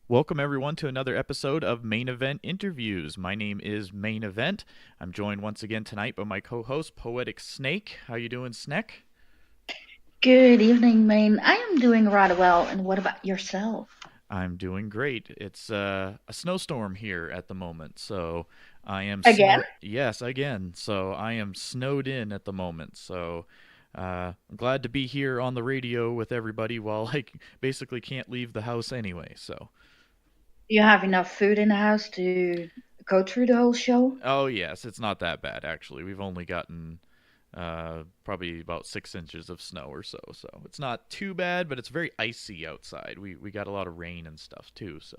Welcome everyone to another episode of Main Event Interviews. My name is Main Event. I'm joined once again tonight by my co-host Poetic Snake. How you doing, Snake? Good evening, Maine. I am doing rather well. And what about yourself? I'm doing great. It's a snowstorm here at the moment, so I am Again? Yes, again. So I am snowed in at the moment. So I'm glad to be here on the radio with everybody while I basically can't leave the house anyway. So Do you have enough food in the house to go through the whole show? oh yes, it's not that bad actually. We've only gotten probably about 6 inches of snow or so. So it's not too bad, but it's very icy outside. We got a lot of rain and stuff too. So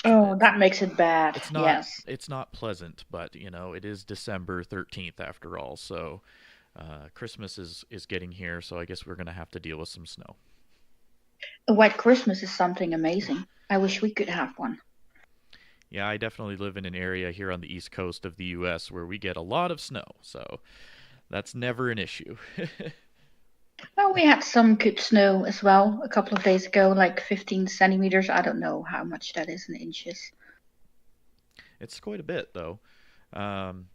Oh, it's that makes it bad. it's not Yes. it's not pleasant, but it is December 13th after all. So Christmas is getting here. So I guess we're gonna have to deal with some snow. A white Christmas is something amazing. I wish we could have one. Yeah, I definitely live in an area here on the east coast of the U.S. where we get a lot of snow. So that's never an issue. Well, we had some good snow as well a couple of days ago, like 15 centimeters. I don't know how much that is in inches. It's quite a bit though. Um,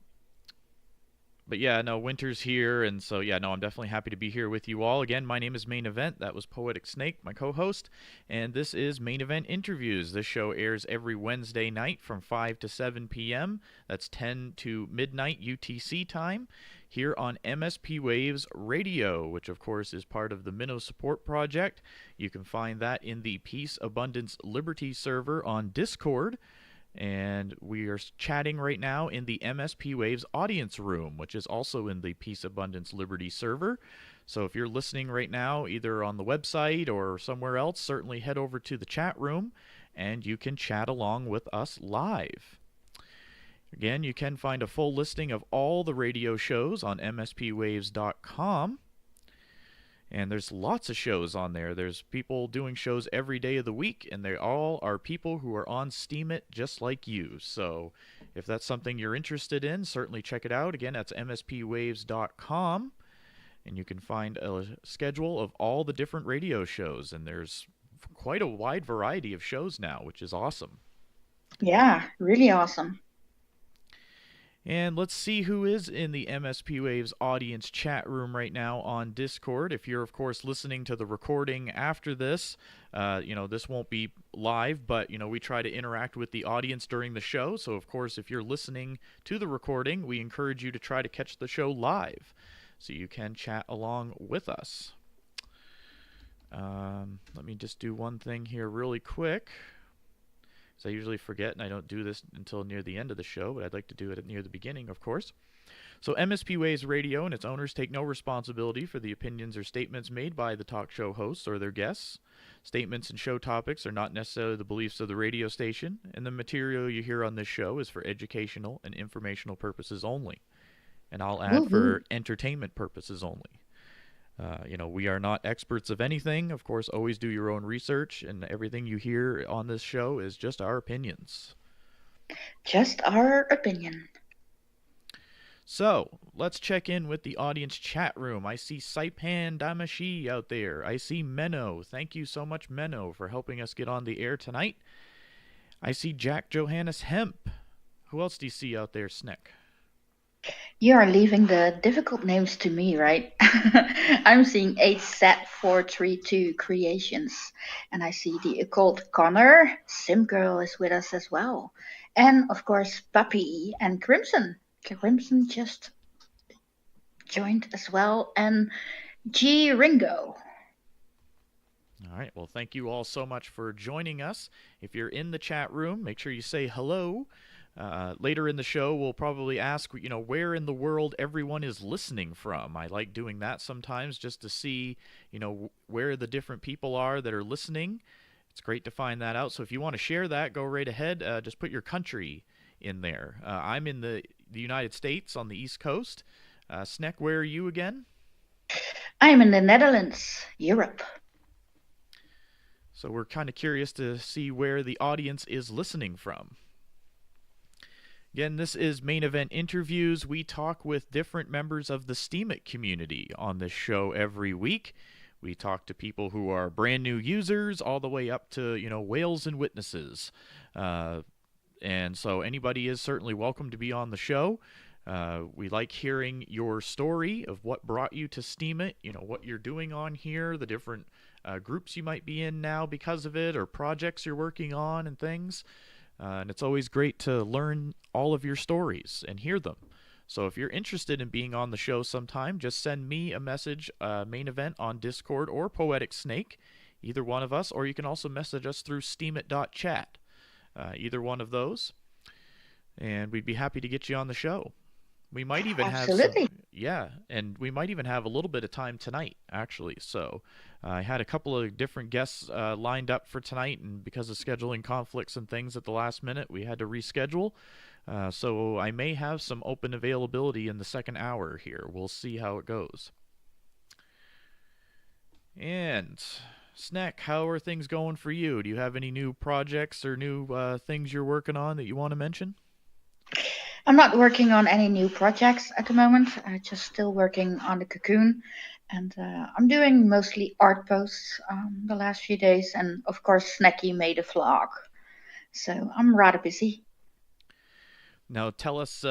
but yeah, no, winter's here, and so yeah, no, I'm definitely happy to be here with you all. Again, my name is Main Event. That was Poetic Snake, my co-host, and this is Main Event Interviews. This show airs every Wednesday night from 5 to 7 p.m. That's 10 to midnight UTC time here on MSP Waves Radio, which of course is part of the Minnow Support Project. You can find that in the Peace, Abundance, Liberty server on Discord. And we are chatting right now in the MSP Waves audience room, which is also in the Peace, Abundance, Liberty server. So if you're listening right now, either on the website or somewhere else, certainly head over to the chat room and you can chat along with us live. Again, you can find a full listing of all the radio shows on mspwaves.com. And there's lots of shows on there. There's people doing shows every day of the week, and they all are people who are on Steemit just like you. So if that's something you're interested in, certainly check it out. Again, that's mspwaves.com, and you can find a schedule of all the different radio shows. And there's quite a wide variety of shows now, which is awesome. Yeah, really awesome. And let's see who is in the MSP Waves audience chat room right now on Discord. If you're, of course, listening to the recording after this, this won't be live, but, we try to interact with the audience during the show. So, of course, if you're listening to the recording, we encourage you to try to catch the show live so you can chat along with us. Let me just do one thing here really quick. So I usually forget, and I don't do this until near the end of the show, but I'd like to do it near the beginning, of course. So MSP Waves Radio and its owners take no responsibility for the opinions or statements made by the talk show hosts or their guests. Statements and show topics are not necessarily the beliefs of the radio station, and the material you hear on this show is for educational and informational purposes only. And I'll add Woohoo. for entertainment purposes only. We are not experts of anything. Of course, always do your own research, and everything you hear on this show is just our opinions. Just our opinion. So, let's check in with the audience chat room. I see Saipan Damashi out there. I see Menno. Thank you so much, Menno, for helping us get on the air tonight. I see Jack Johannes Hemp. Who else do you see out there, Snick? You are leaving the difficult names to me, right? I'm seeing HZ432 Creations, and I see the occult Connor. Sim Girl is with us as well. And of course, Puppy and Crimson. Crimson just joined as well. And G Ringo. All right, well, thank you all so much for joining us. If you're in the chat room, make sure you say hello. Later in the show, we'll probably ask, where in the world everyone is listening from. I like doing that sometimes just to see, where the different people are that are listening. It's great to find that out. So if you want to share that, go right ahead. Just put your country in there. I'm in the United States on the East Coast. Sneck, where are you again? I'm in the Netherlands, Europe. So we're kind of curious to see where the audience is listening from. Again, this is Main Event Interviews. We talk with different members of the Steemit community on this show every week. We talk to people who are brand new users all the way up to, whales and witnesses. Uh, and so anybody is certainly welcome to be on the show. We like hearing your story of what brought you to Steemit, what you're doing on here, the different groups you might be in now because of it, or projects you're working on and things. And it's always great to learn all of your stories and hear them. So if you're interested in being on the show sometime, just send me a message, main event on Discord or Poetic Snake, either one of us, or you can also message us through steemit.chat, either one of those, and we'd be happy to get you on the show. We might even have some, Absolutely. yeah, and we might even have a little bit of time tonight, actually. So I had a couple of different guests lined up for tonight, and because of scheduling conflicts and things at the last minute, we had to reschedule. So I may have some open availability in the second hour here. We'll see how it goes. And Snack, how are things going for you? Do you have any new projects or new things you're working on that you want to mention? I'm not working on any new projects at the moment. I'm just still working on the cocoon. And I'm doing mostly art posts the last few days. And of course, Snacky made a vlog. So I'm rather busy. Now, tell us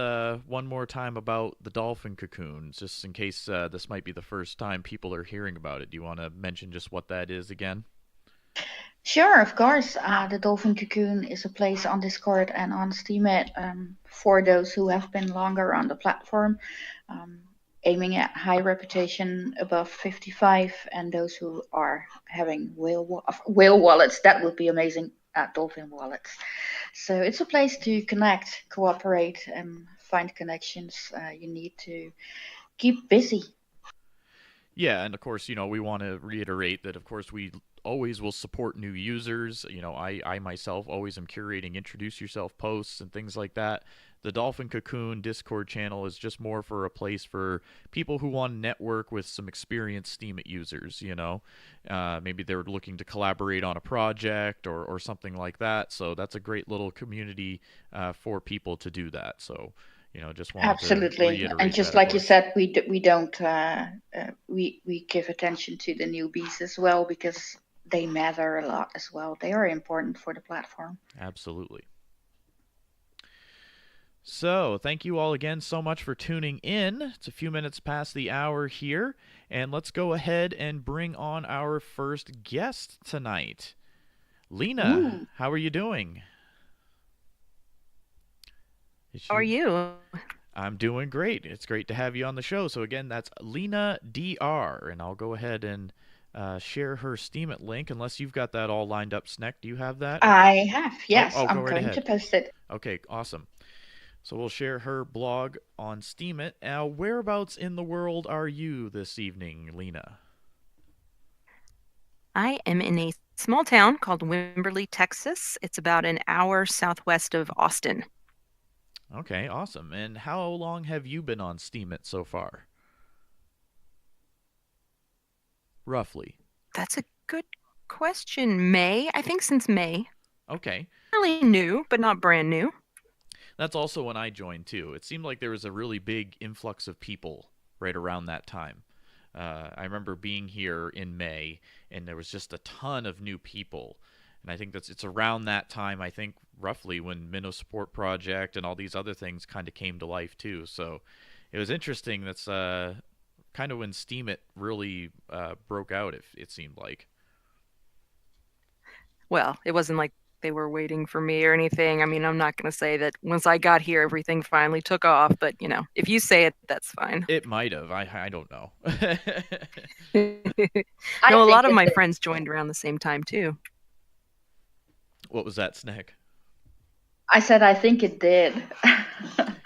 one more time about the dolphin cocoons, just in case this might be the first time people are hearing about it. Do you want to mention just what that is again? Sure, of course. The Dolphin Cocoon is a place on Discord and on Steemit for those who have been longer on the platform, um, aiming at high reputation above 55, and those who are having whale wallets. That would be amazing. Dolphin wallets. So it's a place to connect, cooperate, and find connections. You need to keep busy. Yeah, and of course, we want to reiterate that, of course, we always will support new users. I myself always am curating introduce yourself posts and things like that. The Dolphin Cocoon Discord channel is just more for a place for people who want to network with some experienced Steemit users, Maybe they're looking to collaborate on a project or something like that. So that's a great little community for people to do that. So, just wanted to Absolutely, and reiterate just that, of like you course. said, we don't we give attention to the newbies as well because they matter a lot as well. They are important for the platform. Absolutely. So, thank you all again so much for tuning in. It's a few minutes past the hour here, and let's go ahead and bring on our first guest tonight. Lena, Ooh, how are you doing? Is How are she? you? I'm doing great. It's great to have you on the show. So, again, that's Lena DR, and I'll go ahead and share her Steemit link unless you've got that all lined up, Sneck. Do you have that? I have. Oh, Yes, oh, go I'm right going to ahead. post it. Okay, awesome. So we'll share her blog on Steemit. Now, whereabouts in the world are you this evening, Lena? I am in a small town called Wimberley, Texas. It's about an hour southwest of Austin. Okay, awesome. And how long have you been on Steemit so far? Roughly. That's a good question. May, I think since May. Okay. Really new, but not brand new. That's also when I joined too. It seemed like there was a really big influx of people right around that time. I remember being here in May, and there was just a ton of new people. And I think it's around that time, I think roughly when Minnow Support Project and all these other things kind of came to life too. So it was interesting. That's kind of when Steemit really broke out. It seemed like. Well, it wasn't like they were waiting for me or anything. I mean, I'm not going to say that once I got here, everything finally took off, but if you say it, that's fine. It might have. I don't know. I No, a think lot of it my did. friends joined around the same time too. What was that, Snag? I said I think it did.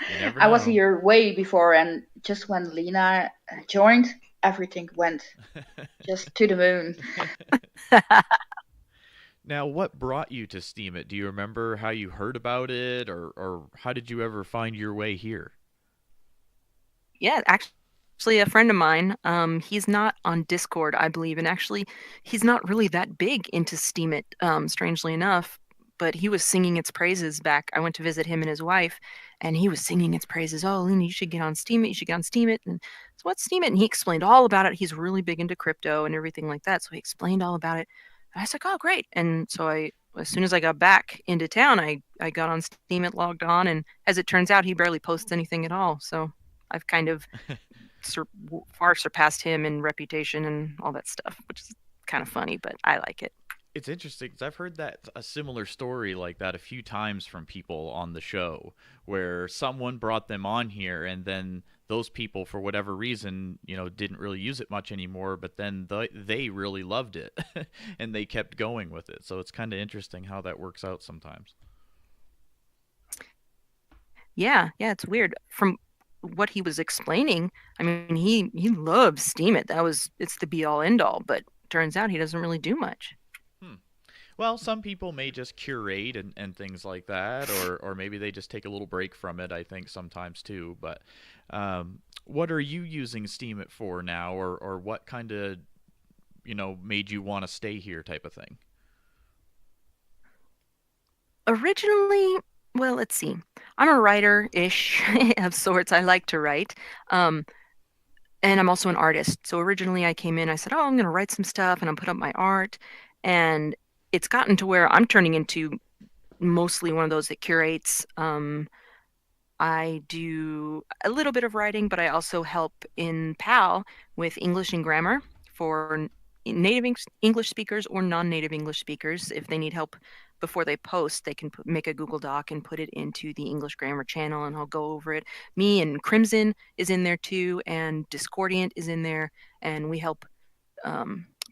You never I was know. here way before, and just when Lena joined, everything went just to the moon. Now, what brought you to Steemit? Do you remember how you heard about it, or how did you ever find your way here? Yeah, actually, a friend of mine, he's not on Discord, I believe, and actually, he's not really that big into Steemit, strangely enough. but he was singing its praises back. I went to visit him and his wife, and he was singing its praises. Oh, Lena, you should get on Steemit. You should get on Steemit. And so, what's Steemit? And he explained all about it. He's really big into crypto and everything like that. So he explained all about it. And I was like, oh, great. And so as soon as I got back into town, I got on Steemit, logged on, and as it turns out, he barely posts anything at all. So I've kind of far surpassed him in reputation and all that stuff, which is kind of funny, but I like it. It's interesting because I've heard that a similar story like that a few times from people on the show, where someone brought them on here, and then those people, for whatever reason, didn't really use it much anymore. But then they really loved it, and they kept going with it. So it's kind of interesting how that works out sometimes. Yeah, it's weird. From what he was explaining, I mean, he loves Steemit. It's the be all end all, but turns out he doesn't really do much. Hmm. Well, some people may just curate and things like that, or maybe they just take a little break from it, I think, sometimes too. But what are you using Steemit for now, or what kind of, made you want to stay here type of thing? Originally, well, let's see. I'm a writer-ish of sorts. I like to write. And I'm also an artist. So originally I came in, I said, oh, I'm going to write some stuff and I'm put up my art. And it's gotten to where I'm turning into mostly one of those that curates. I do a little bit of writing, but I also help in PAL with English and grammar for native English speakers or non-native English speakers. If they need help before they post, they can make a Google Doc and put it into the English grammar channel, and I'll go over it. Me and Crimson is in there too, and Discordiant is in there, and we help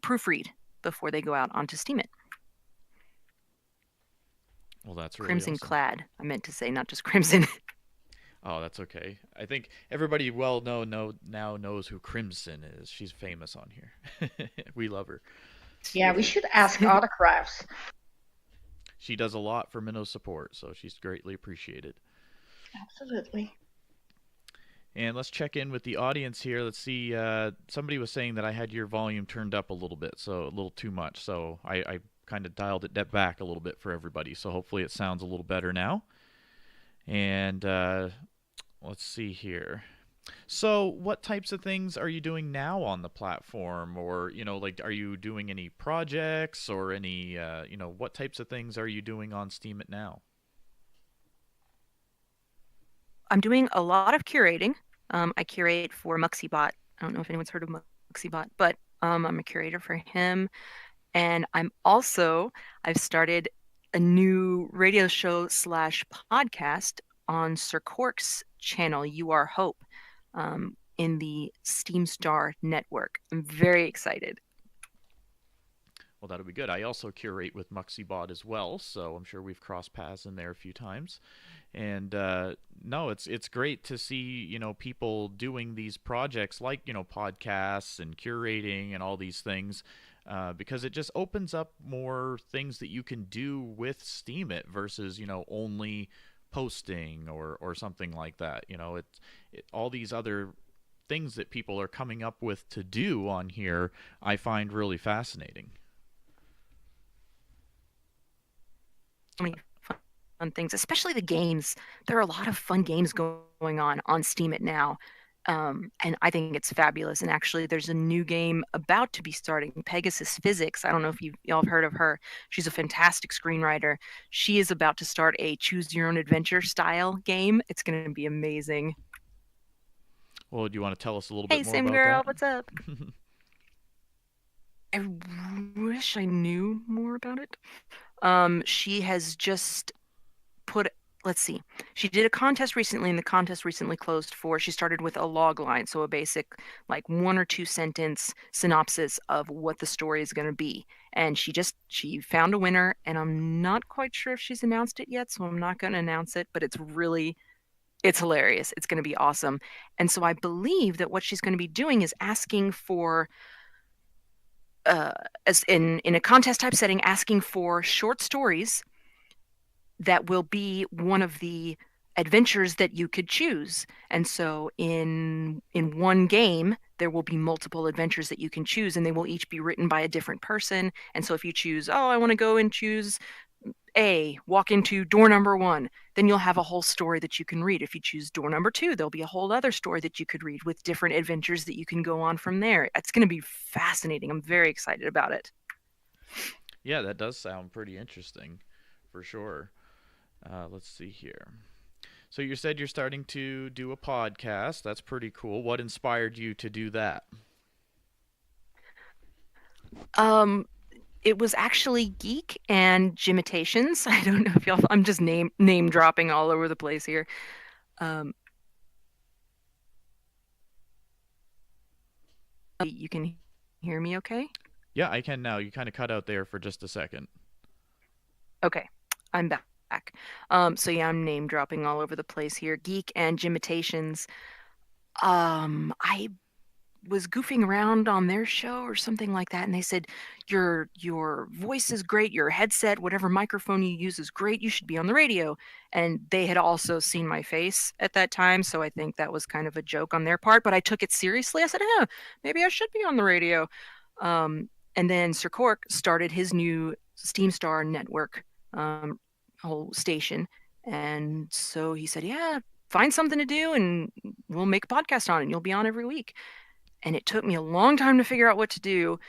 proofread before they go out onto Steemit. Well, that's really Crimson awesome. clad, I meant to say, not just Crimson. Oh, that's okay. I think everybody now knows who Crimson is. She's famous on here. We love her. Yeah, we should ask autographs. She does a lot for Minnow support, so she's greatly appreciated. Absolutely. And let's check in with the audience here. Let's see. Somebody was saying that I had your volume turned up a little bit, so a little too much. So I kind of dialed it back a little bit for everybody. So hopefully it sounds a little better now. And let's see here. So, what types of things are you doing now on the platform? Or, like, are you doing any projects or any, what types of things are you doing on Steemit now? I'm doing a lot of curating. I curate for MuxieBot. I don't know if anyone's heard of MuxieBot, but I'm a curator for him. And I've started a new radio show / podcast on Sir Cork's channel, You Are Hope, in the Steam Star network. I'm very excited. Well, that'll be good. I also curate with MuxieBot as well, so I'm sure we've crossed paths in there a few times. And no, it's great to see people doing these projects like podcasts and curating and all these things, because it just opens up more things that you can do with Steemit versus only posting or something like that. All these other things that people are coming up with to do on here, I find really fascinating. Many fun things, especially the games. There are a lot of fun games going on Steemit now. And I think it's fabulous. And actually, there's a new game about to be starting, Pegasus Physics. I don't know if y'all have heard of her. She's a fantastic screenwriter. She is about to start a choose your own adventure style game. It's going to be amazing. Well, do you want to tell us a little Hey, bit more Sim about Girl, that? what's up? I wish I knew more about it. She has just put, let's see, she did a contest recently, and the contest recently closed she started with a log line, so a basic, like 1 or 2 sentence synopsis of what the story is going to be. And she found a winner, and I'm not quite sure if she's announced it yet, so I'm not going to announce it, but it's hilarious. It's going to be awesome. And so I believe that what she's going to be doing is asking for, as in a contest type setting, asking for short stories that will be one of the adventures that you could choose. And so in one game, there will be multiple adventures that you can choose, and they will each be written by a different person. And so if you choose, oh, I want to go and choose A, walk into door number 1. Then you'll have a whole story that you can read. If you choose door number 2, there'll be a whole other story that you could read with different adventures that you can go on from there. It's going to be fascinating. I'm very excited about it. Yeah, that does sound pretty interesting, for sure. Let's see here. So you said you're starting to do a podcast. That's pretty cool. What inspired you to do that? Um, it was actually Geek and Gymitations. I don't know if y'all. I'm just name dropping all over the place here. Um, you can hear me, okay? Yeah, I can now. You kind of cut out there for just a second. Okay, I'm back. So yeah, I'm name dropping all over the place here. Geek and Gymitations. I was goofing around on their show or something like that, and they said your voice is great, your headset, whatever microphone you use is great, you should be on the radio. And they had also seen my face at that time, so I think that was kind of a joke on their part, but I took it seriously. I said, maybe I should be on the radio. And then Sir Cork started his new Steam Star network um, whole station, and so he said, yeah, find something to do and we'll make a podcast on it and you'll be on every week. And it took me a long time to figure out what to do,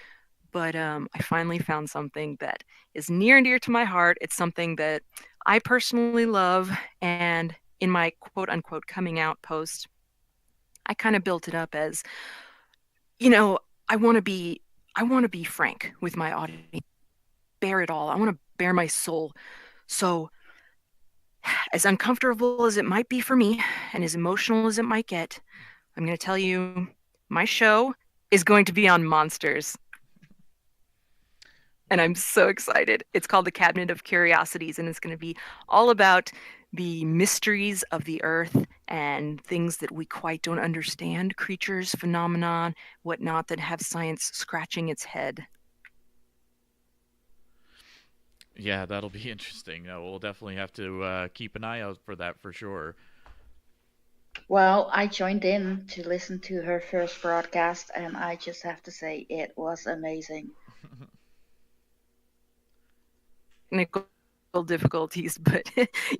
but I finally found something that is near and dear to my heart. It's something that I personally love, and in my quote unquote coming out post, I kind of built it up as, you know, I want to be frank with my audience, bare it all. I want to bare my soul. So as uncomfortable as it might be for me and as emotional as it might get, I'm going to tell you my show is going to be on monsters. And I'm so excited. It's called The Cabinet of Curiosities, and it's going to be all about the mysteries of the earth and things that we quite don't understand, creatures, phenomenon, whatnot, that have science scratching its head. Yeah, that'll be interesting. We'll definitely have to keep an eye out for that for sure. Well, I joined in to listen to her first broadcast, and I just have to say it was amazing. Technical difficulties, but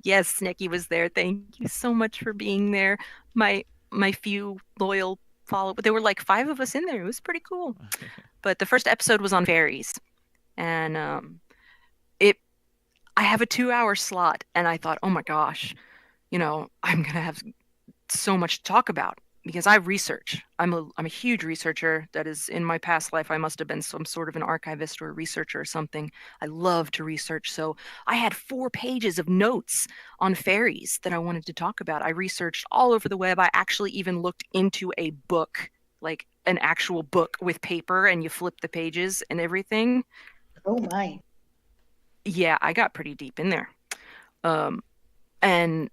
yes, Snecky was there. Thank you so much for being there. My few loyal follow, but there were like 5 of us in there. It was pretty cool. But the first episode was on fairies, and it I have a 2-hour slot, and I thought, oh my gosh, I'm gonna have so much to talk about because I research. I'm a huge researcher. That is, in my past life, I must have been some sort of an archivist or a researcher or something. I love to research. So I had 4 pages of notes on fairies that I wanted to talk about. I researched all over the web. I actually even looked into a book, like an actual book with paper, and you flip the pages and everything. Oh my. Yeah, I got pretty deep in there. And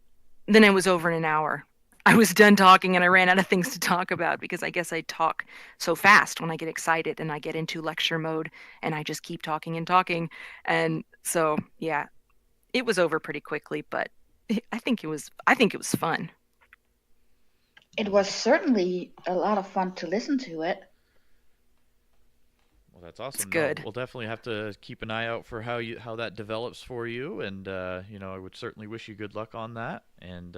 then it was over in an hour. I was done talking and I ran out of things to talk about because I guess I talk so fast when I get excited and I get into lecture mode and I just keep talking and talking. And so, yeah, it was over pretty quickly, but I think it was fun. It was certainly a lot of fun to listen to it. Well, that's It's awesome. No, good. we'll definitely have to keep an eye out for how that develops for you, and I would certainly wish you good luck on that. And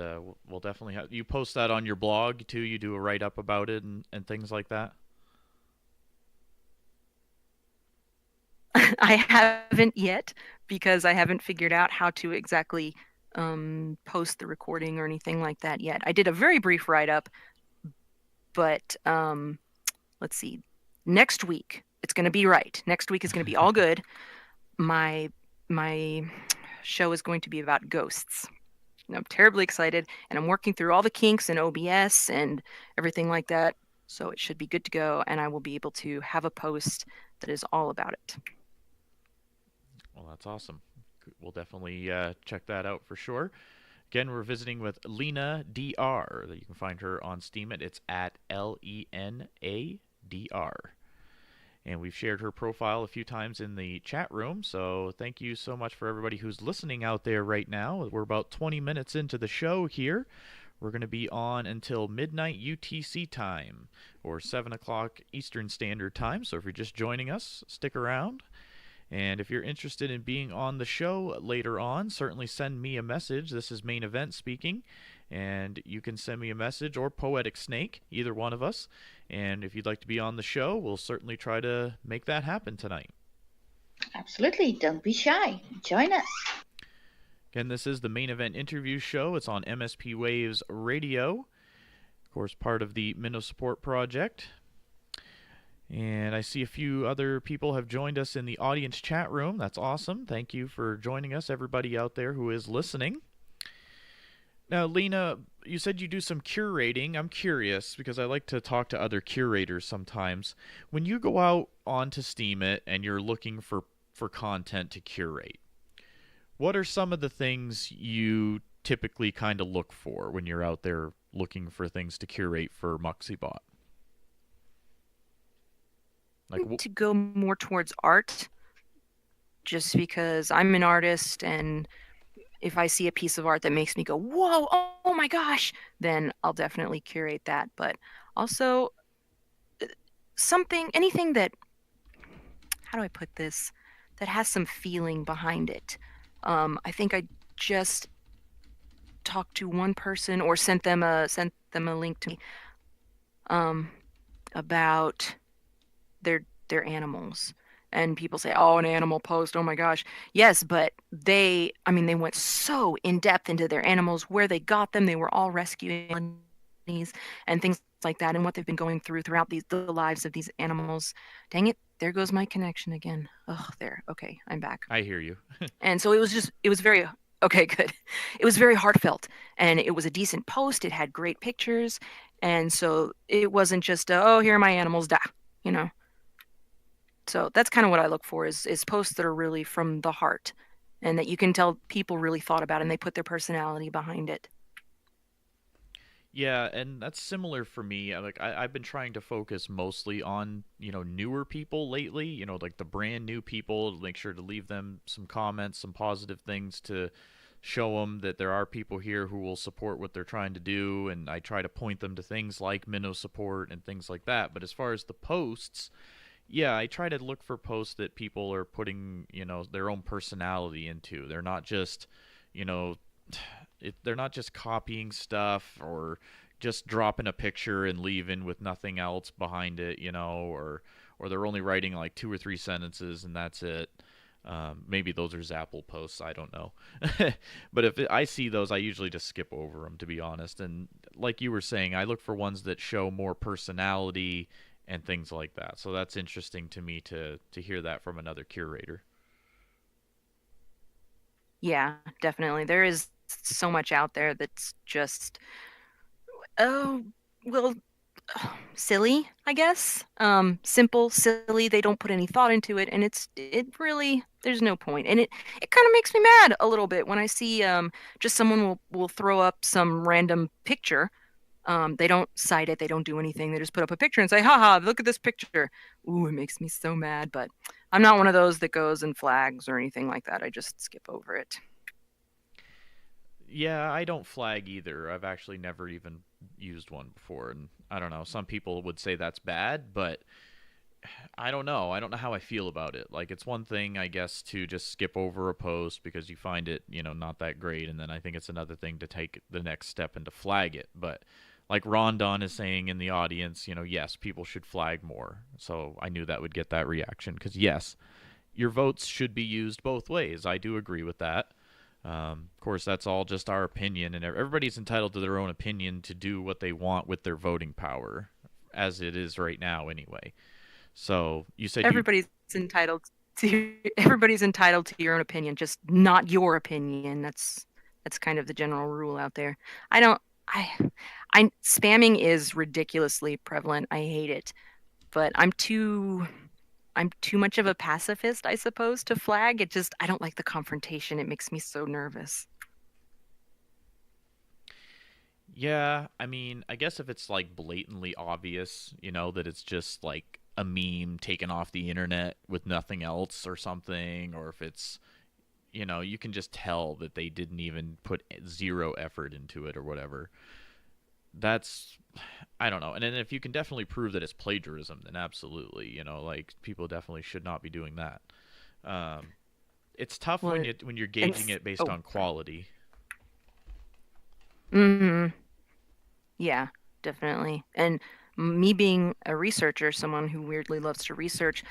we'll definitely have you post that on your blog too. You do a write up about it and things like that. I haven't yet because I haven't figured out how to exactly post the recording or anything like that yet. I did a very brief write up, but let's see. Next week, it's going to be right. Next week is going to be all good. My my show is going to be about ghosts. And I'm terribly excited, and I'm working through all the kinks and OBS and everything like that. So it should be good to go, and I will be able to have a post that is all about it. Well, that's awesome. We'll definitely check that out for sure. Again, we're visiting with Lena Dr. That you can find her on Steemit. It's at LENADR. And we've shared her profile a few times in the chat room. So thank you so much for everybody who's listening out there right now. We're about 20 minutes into the show here. We're going to be on until midnight UTC time or 7 o'clock Eastern Standard Time. So if you're just joining us, stick around. And if you're interested in being on the show later on, certainly send me a message. This is Main Event speaking. And you can send me a message or Poetic Snake, either one of us. And if you'd like to be on the show, we'll certainly try to make that happen tonight. Absolutely. Don't be shy. Join us. Again, this is the Main Event interview show. It's on MSP Waves Radio, of course, part of the Minnow Support Project. And I see a few other people have joined us in the audience chat room. That's awesome. Thank you for joining us, everybody out there who is listening. Now, Lena, you said you do some curating. I'm curious because I like to talk to other curators sometimes. When you go out onto Steemit and you're looking for content to curate, what are some of the things you typically kind of look for when you're out there looking for things to curate for Muxibot? Like, To go more towards art, just because I'm an artist, and if I see a piece of art that makes me go, whoa, oh my gosh, then I'll definitely curate that. But also anything that, how do I put this, that has some feeling behind it. I think I just talked to one person or sent them a link to me about their animals. And people say, oh, an animal post, oh my gosh. Yes, but they went so in depth into their animals, where they got them. They were all rescuing and things like that, and what they've been going throughout the lives of these animals. Dang it, there goes my connection again. Oh, there. Okay, I'm back. I hear you. And so it was very, okay, good. It was very heartfelt, and it was a decent post. It had great pictures, and so it wasn't just, oh, here are my animals, you know. So that's kind of what I look for is posts that are really from the heart, and that you can tell people really thought about it and they put their personality behind it. Yeah, and that's similar for me. I've been trying to focus mostly on, newer people lately, like the brand new people, to make sure to leave them some comments, some positive things to show them that there are people here who will support what they're trying to do, and I try to point them to things like Minnow support and things like that. But as far as the posts, yeah, I try to look for posts that people are putting, their own personality into. They're not just, you know, they're not just copying stuff or just dropping a picture and leaving with nothing else behind it, or they're only writing like 2 or 3 sentences and that's it. Maybe those are Zapple posts. I don't know. But if I see those, I usually just skip over them, to be honest. And like you were saying, I look for ones that show more personality and things like that. So that's interesting to me to hear that from another curator. Yeah, definitely. There is so much out there that's just, oh, well, silly, I guess. Simple, silly. They don't put any thought into it, and it really, there's no point. And it kind of makes me mad a little bit when I see just someone will throw up some random picture. They don't cite it, they don't do anything. They just put up a picture and say, haha, look at this picture. Ooh, it makes me so mad. But I'm not one of those that goes and flags or anything like that. I just skip over it. Yeah, I don't flag either. I've actually never even used one before, and I don't know. Some people would say that's bad, but I don't know. I don't know how I feel about it. Like, it's one thing, I guess, to just skip over a post because you find it, not that great, and then I think it's another thing to take the next step and to flag it. But like Rondon is saying in the audience, yes, people should flag more. So I knew that would get that reaction because, yes, your votes should be used both ways. I do agree with that. Of course, that's all just our opinion, and everybody's entitled to their own opinion to do what they want with their voting power, as it is right now, anyway. So you said everybody's entitled to your own opinion, just not your opinion. That's kind of the general rule out there. Spamming is ridiculously prevalent. I hate it, but I'm too much of a pacifist, I suppose, to flag. I don't like the confrontation. It makes me so nervous. Yeah, I mean, I guess if it's like blatantly obvious, that it's just like a meme taken off the internet with nothing else or something, or if it's, you can just tell that they didn't even put zero effort into it or whatever. That's, I don't know. And then if you can definitely prove that it's plagiarism, then absolutely, like people definitely should not be doing that. Um, it's tough when Well, you're and gauging it based oh, on sorry. quality. Hmm. Yeah, definitely. And me being a researcher, someone who weirdly loves to research,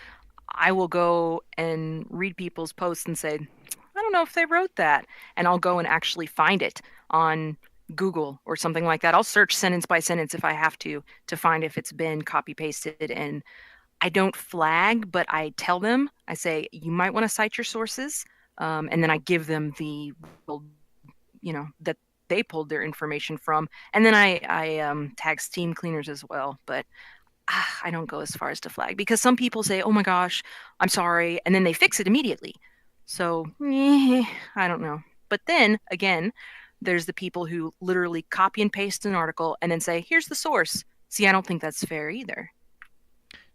I will go and read people's posts and say, I don't know if they wrote that. And I'll go and actually find it on Google or something like that. I'll search sentence by sentence if I have to find if it's been copy pasted. And I don't flag, but I tell them, I say, you might want to cite your sources. And then I give them the, well, that they pulled their information from. And then I tag Steam cleaners as well. But I don't go as far as to flag because some people say, "Oh my gosh, I'm sorry," and then they fix it immediately. So I don't know. But then again, there's the people who literally copy and paste an article and then say, "Here's the source." See, I don't think that's fair either.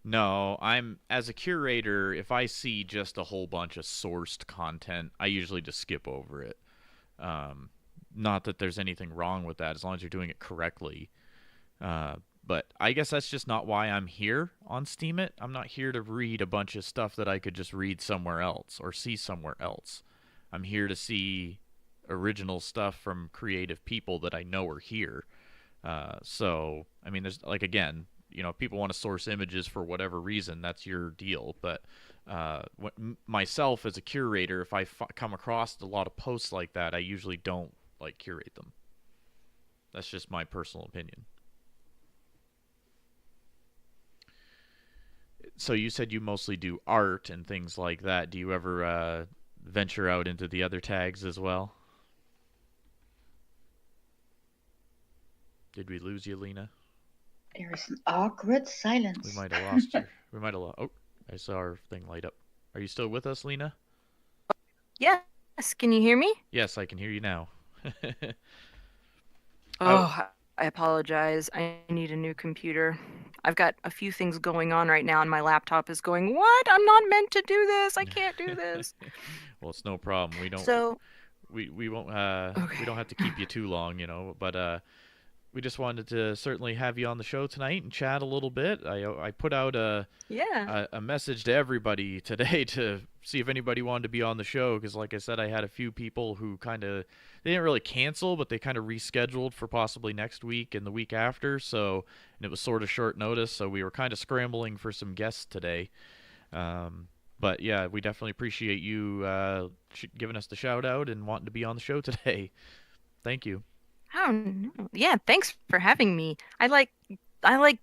No, I'm as a curator, if I see just a whole bunch of sourced content, I usually just skip over it. Um, Not that there's anything wrong with that, as long as you're doing it correctly. Uh, but I guess that's just not why I'm here on Steemit. I'm not here to read a bunch of stuff that I could just read somewhere else or see somewhere else. I'm here to see original stuff from creative people that I know are here. So, I mean, there's like, again, if people want to source images for whatever reason, that's your deal. But myself as a curator, if I come across a lot of posts like that, I usually don't like curate them. That's just my personal opinion. So you said you mostly do art and things like that. Do you ever venture out into the other tags as well? Did we lose you, Lena? There is an awkward We silence. might have lost you. We might have lost. Oh, I saw our thing light up. Are you still with us, Lena? Yes, can you hear me? Yes, I can hear you now. I Oh, I apologize. I need a new computer. I've got a few things going on right now, and my laptop is going, "What? I'm not meant to do this. I can't do this." well, it's no problem. So, We won't we don't okay. have to keep you too long, but we just wanted to certainly have you on the show tonight and chat a little bit. I put out Yeah. a message to everybody today to see if anybody wanted to be on the show because, like I said, I had a few people who kind of they didn't really cancel, but they kind of rescheduled for possibly next week and the week after. So, and it was sort of short notice, so we were kind of scrambling for some guests today. Um, but yeah, we definitely appreciate you giving us the shout out and wanting to be on the show today. Thank you. I don't know. Yeah, thanks for having me. I like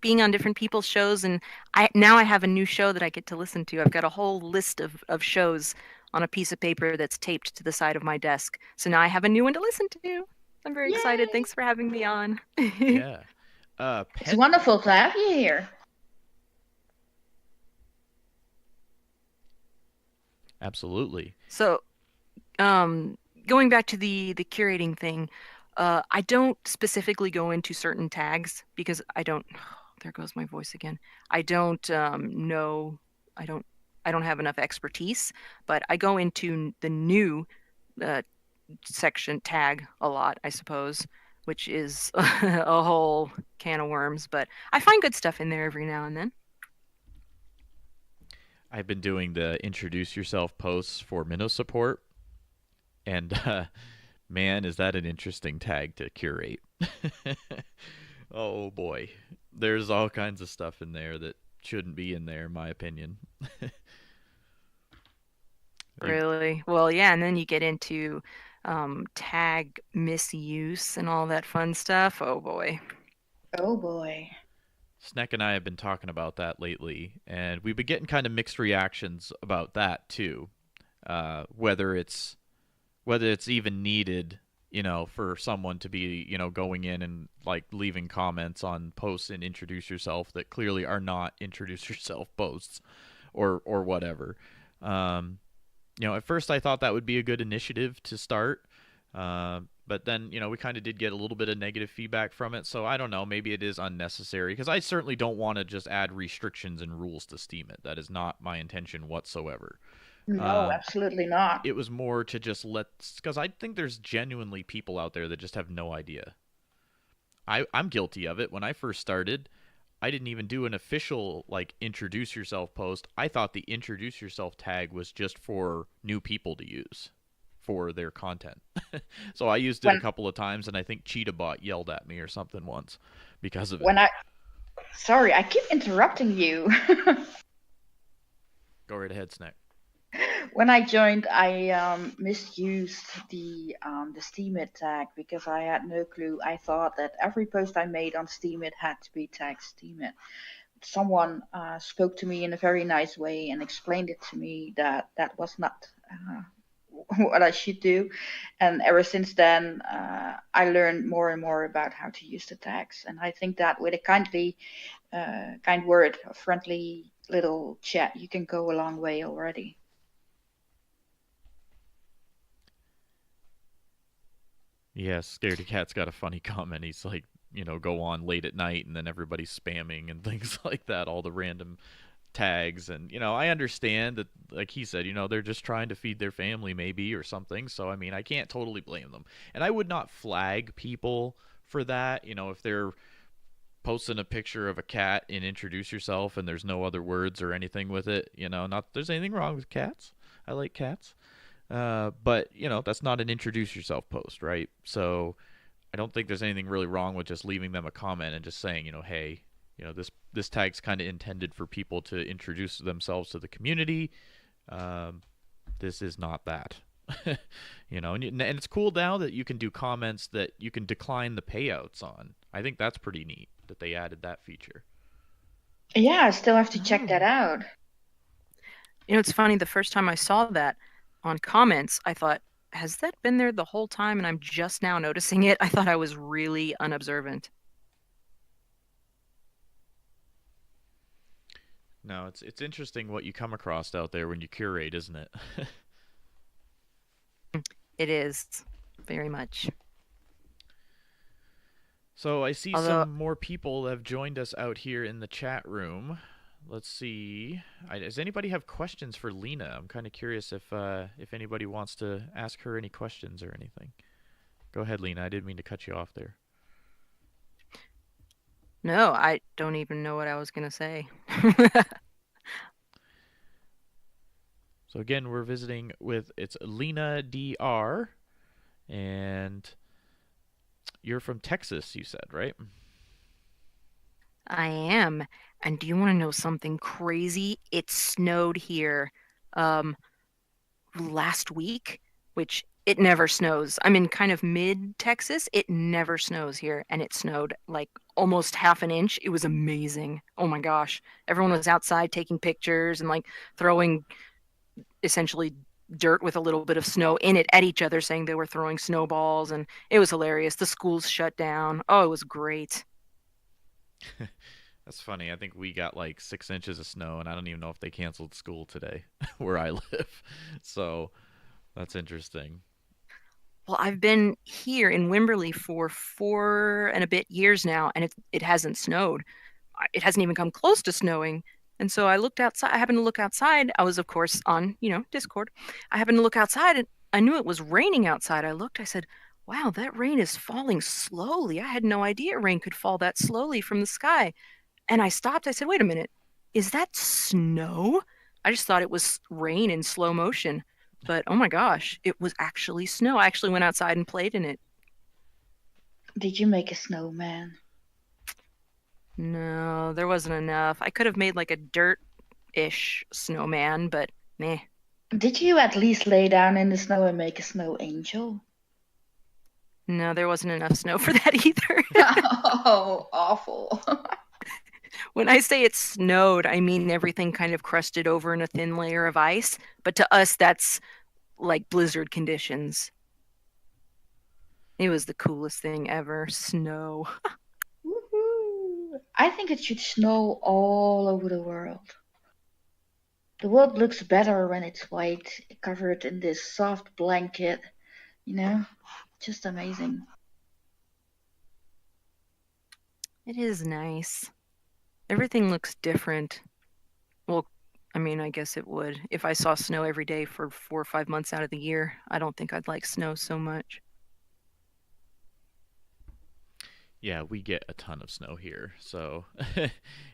being on different people's shows, and I have a new show that I get to listen to. I've got a whole list of shows on a piece of paper that's taped to the side of my desk. So now I have a new one to listen to. I'm very excited. Yay! Thanks for having me on. Yeah. It's Pen. wonderful to have you here. Absolutely. So, um, going back to the curating thing, I don't specifically go into certain tags because I don't. There goes my voice again. I don't know. I don't. I don't have enough expertise, but I go into the new uh, section tag a lot, I suppose, which is a whole can of worms. But I find good stuff in there every now and then. I've been doing the introduce yourself posts for Minnow support, and man, is that an interesting tag to curate. oh boy, there's all kinds of stuff in there that shouldn't be in there, in my opinion. You, Really? Well, yeah, and then you get into tag misuse and all that fun stuff. Oh boy. Oh boy. Sneck and I have been talking about that lately, and we've been getting kind of mixed reactions about that too. Whether it's even needed, for someone to be, going in and like leaving comments on posts and introduce yourself that clearly are not introduce yourself posts or whatever. Um, at first I thought that would be a good initiative to start. But then, we kind of did get a little bit of negative feedback from it. So I don't know. Maybe it is unnecessary because I certainly don't want to just add restrictions and rules to Steemit. That is not my intention whatsoever. No, Um, absolutely not. it was more to just because I think there's genuinely people out there that just have no idea. I'm guilty of it. When I first started, I didn't even do an official like introduce yourself post. I thought the introduce yourself tag was just for new people to use for their content. So I used it a When couple of times, and I think CheetahBot yelled at me or something once because of it. when I sorry, I keep interrupting you. Go right ahead, Snack. When I joined, I misused the Steemit tag because I had no clue. I thought that every post I made on Steemit had to be tagged Steemit. Someone spoke to me in a very nice way and explained it to me that that was not what I should do. And ever since then, I learned more and more about how to use the tags. And I think that with a kind word, a friendly little chat, you can go a long way already. Yeah, Scaredy Cat's got a funny comment. He's like, go on late at night and then everybody's spamming and things like that, all the random tags. And, I understand that, like he said, they're just trying to feed their family maybe or something. So, I mean, I can't totally blame them. And I would not flag people for that. If they're posting a picture of a cat and introduce yourself and there's no other words or anything with it, not there's anything wrong with cats. I like cats. But that's not an introduce yourself post, right? So I don't think there's anything really wrong with just leaving them a comment and just saying, hey, this tag's kind of intended for people to introduce themselves to the community. Um, this is not that. And it's cool now that you can do comments that you can decline the payouts on. I think that's pretty neat that they added that feature. Yeah, I still have to check that Oh. out. It's funny, the first time I saw that on comments, I thought, has that been there the whole time and I'm just now noticing it? I thought I was really unobservant. No, it's interesting what you come across out there when you curate, isn't it? It is very much. So I see Although, some more people have joined us out here in the chat room. Let's see. Does anybody have questions for Lena? I'm kind of curious if anybody wants to ask her any questions or anything. Go ahead, Lena. I didn't mean to cut you off there. no, I don't even know what I was going to say. So again, we're visiting with it's Lena Dr. And you're from Texas, you said, right? I am. And do you want to know something crazy? It snowed here um last week, which it never snows. I'm in kind of mid Texas. It never snows here, and it snowed like almost half an inch. It was amazing. Oh my gosh. Everyone was outside taking pictures and like throwing essentially dirt with a little bit of snow in it at each other, saying they were throwing snowballs, and it was hilarious. The schools shut down. Oh, it was great. That's funny. I think we got like 6 inches of snow, and I don't even know if they canceled school today where I live. So that's interesting. Well, I've been here in Wimberley for 4 and a bit years now, and it hasn't snowed. It hasn't even come close to snowing. And so I looked outside. I happened to look outside. I was, of course, on, Discord. I happened to look outside and I knew it was raining outside. I looked, I said, wow, that rain is falling slowly. I had no idea rain could fall that slowly from the sky. And I stopped. I said, wait a minute, is that snow? I just thought it was rain in slow motion. But oh my gosh, it was actually snow. I actually went outside and played in it. Did you make a snowman? No, there wasn't enough. I could have made like a dirt-ish snowman, but meh. Did you at least lay down in the snow and make a snow angel? No, there wasn't enough snow for that either. Oh, awful. When I say it snowed, I mean everything kind of crusted over in a thin layer of ice. But to us, that's like blizzard conditions. It was the coolest thing ever. Snow. Woohoo! I think it should snow all over the world. The world looks better when it's white, covered in this soft blanket, you know? Just amazing. It is nice. Everything looks different. Well, I mean, I guess it would. If I saw snow every day for 4 or 5 months out of the year, I don't think I'd like snow so much. Yeah, we get a ton of snow here. So,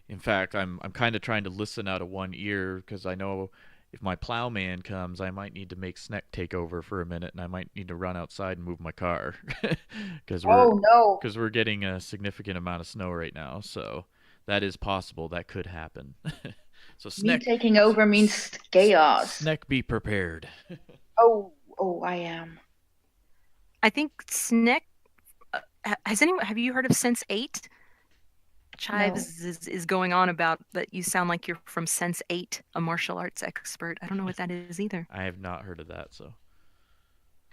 in fact, I'm kind of trying to listen out of one ear because I know if my plowman comes, I might need to make Sneck take over for a minute, and I might need to run outside and move my car because we're Oh no. because we're getting a significant amount of snow right now. So that is possible. That could happen. So Me taking over means chaos. Sneck, be prepared. Oh, oh, I am. I think Snick. Has anyone? Have you heard of Sense Eight? No. Chives is going on about that. You sound like you're from Sense Eight, a martial arts expert. I don't know what that is either. I have not heard of that. So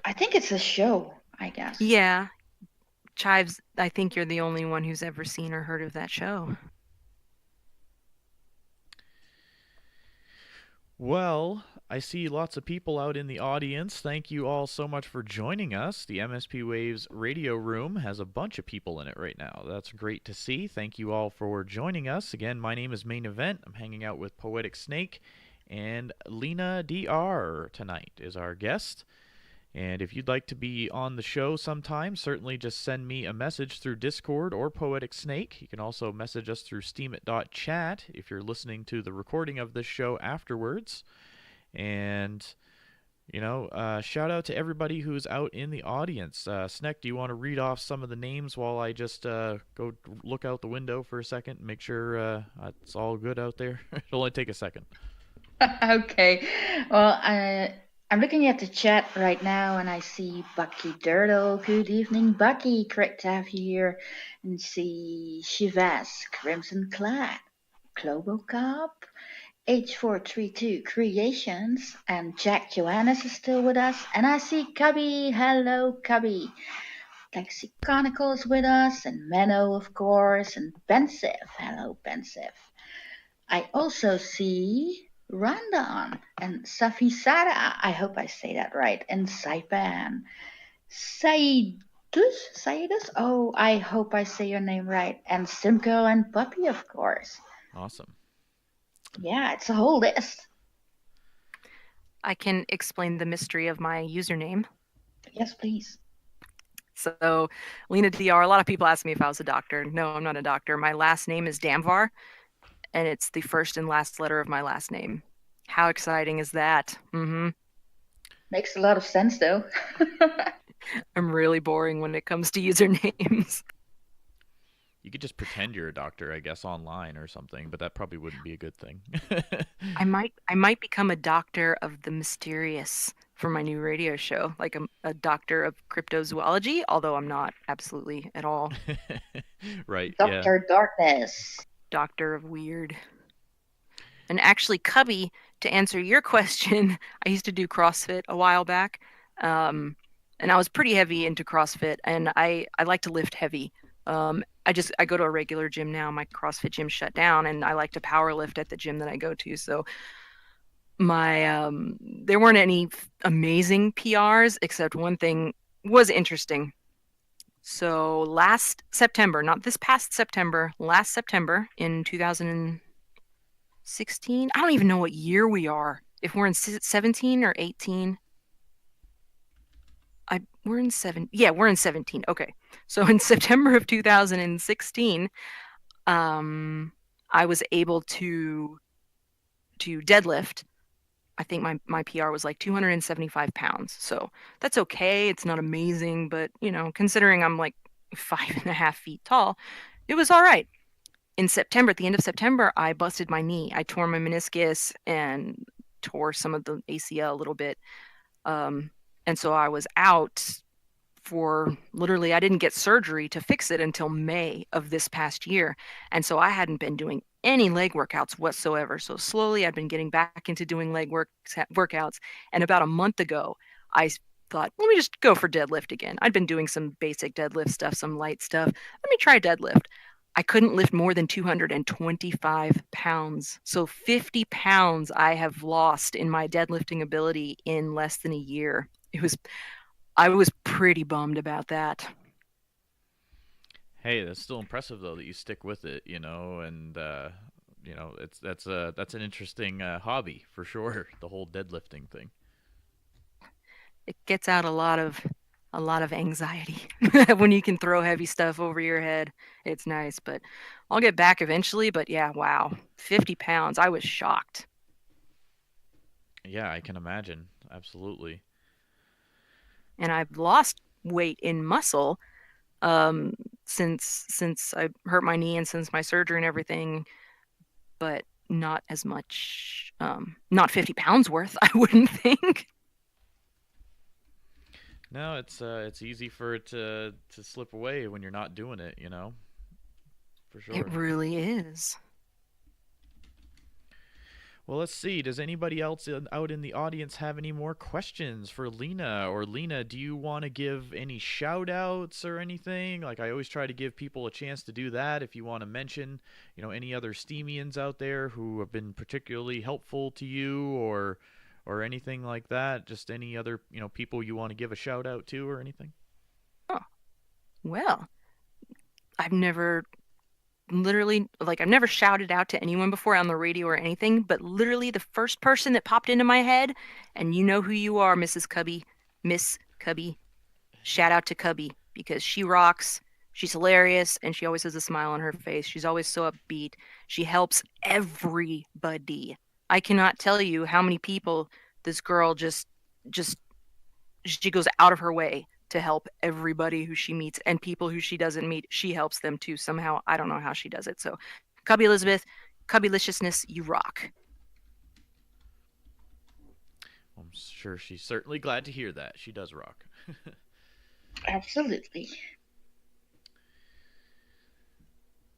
I think it's a show, I guess. Yeah, Chives. I think you're the only one who's ever seen or heard of that show. well, I see lots of people out in the audience. Thank you all so much for joining us. The MSP Waves radio room has a bunch of people in it right now. That's great to see. Thank you all for joining us. Again, my name is Main Event. I'm hanging out with Poetic Snake, and Lena DR tonight is our guest. And if you'd like to be on the show sometime, certainly just send me a message through Discord or Poetic Snake. You can also message us through steemit.chat if you're listening to the recording of this show afterwards. And, shout out to everybody who's out in the audience. Sneck, do you want to read off some of the names while I just go look out the window for a second and make sure it's all good out there? It'll only take a second. Okay. Well, I'm looking at the chat right now and I see Bucky Dirtle. Good evening, Bucky. Great to have you here. And see Shivas, Crimson Clad, Globocop, H432 Creations, and Jack Johannes is still with us. And I see Cubby. Hello, Cubby. Lexi Chronicle is with us, and Menno, of course, and Pensive. Hello, Pensive. I also see Randan and Safisara. I hope I say that right. And Saipan. Saidus? Saidus? Oh, I hope I say your name right. And Simco and Puppy, of course. Awesome. Yeah, it's a whole list. I can explain the mystery of my username. Yes, please. So, Lena DR, a lot of people ask me if I was a doctor. No, I'm not a doctor. My last name is Damvar, and it's the first and last letter of my last name. How exciting is that? Makes a lot of sense, though. I'm really boring when it comes to usernames. You could just pretend you're a doctor, I guess, online or something, but that probably wouldn't be a good thing. I might become a doctor of the mysterious for my new radio show, like a doctor of cryptozoology, although I'm not absolutely at all. Right, yeah. Dr. Darkness. Doctor of weird. And actually, Cubby, to answer your question, I used to do CrossFit a while back, and I was pretty heavy into CrossFit, and I like to lift heavy. I go to a regular gym now. My CrossFit gym shut down, and I like to power lift at the gym that I go to. So there weren't any amazing PRs, except one thing was interesting. So last September, not this past September, last September in 2016, I don't even know what year we are. If we're in 17 or 18. We're in 17. Okay. So in September of 2016, I was able to deadlift. I think my PR was like 275 pounds. So that's okay. It's not amazing, but considering I'm like 5.5 feet tall, it was all right. In September, at the end of September, I busted my knee. I tore my meniscus and tore some of the ACL a little bit. And so I was out for literally, I didn't get surgery to fix it until May of this past year. And so I hadn't been doing any leg workouts whatsoever. So slowly I'd been getting back into doing leg workouts. And about a month ago, I thought, let me just go for deadlift again. I'd been doing some basic deadlift stuff, some light stuff. Let me try deadlift. I couldn't lift more than 225 pounds. So 50 pounds I have lost in my deadlifting ability in less than a year. I was pretty bummed about that. Hey, that's still impressive though that you stick with it, and that's an interesting hobby for sure. The whole deadlifting thing. It gets out a lot of a lot of anxiety when you can throw heavy stuff over your head. It's nice, but I'll get back eventually. But yeah, wow, 50 pounds. I was shocked. Yeah, I can imagine. Absolutely. And I've lost weight in muscle um, since I hurt my knee and since my surgery and everything, but not as much, not 50 pounds worth, I wouldn't think. No, it's easy for it to slip away when you're not doing it, you know, for It sure. really is. Well, let's see. Does anybody else out in the audience have any more questions for Lena? Or Lena, do you want to give any shout outs or anything? Like I always try to give people a chance to do that. If you want to mention, any other Steemians out there who have been particularly helpful to you or anything like that, just any other, people you want to give a shout out to or anything? Oh, well, I've never literally like I've never shouted out to anyone before on the radio or anything, but literally the first person that popped into my head, and you know who you are, Mrs. Cubby, Miss Cubby. Shout out to Cubby because she rocks. She's hilarious and she always has a smile on her face. She's always so upbeat. She helps everybody. I cannot tell you how many people this girl just she goes out of her way to help everybody who she meets and people who she doesn't meet. She helps them too somehow. I don't know how she does it. So, Cubby Elizabeth, Cubbyliciousness, you rock. I'm sure she's certainly glad to hear that. She does rock. Absolutely.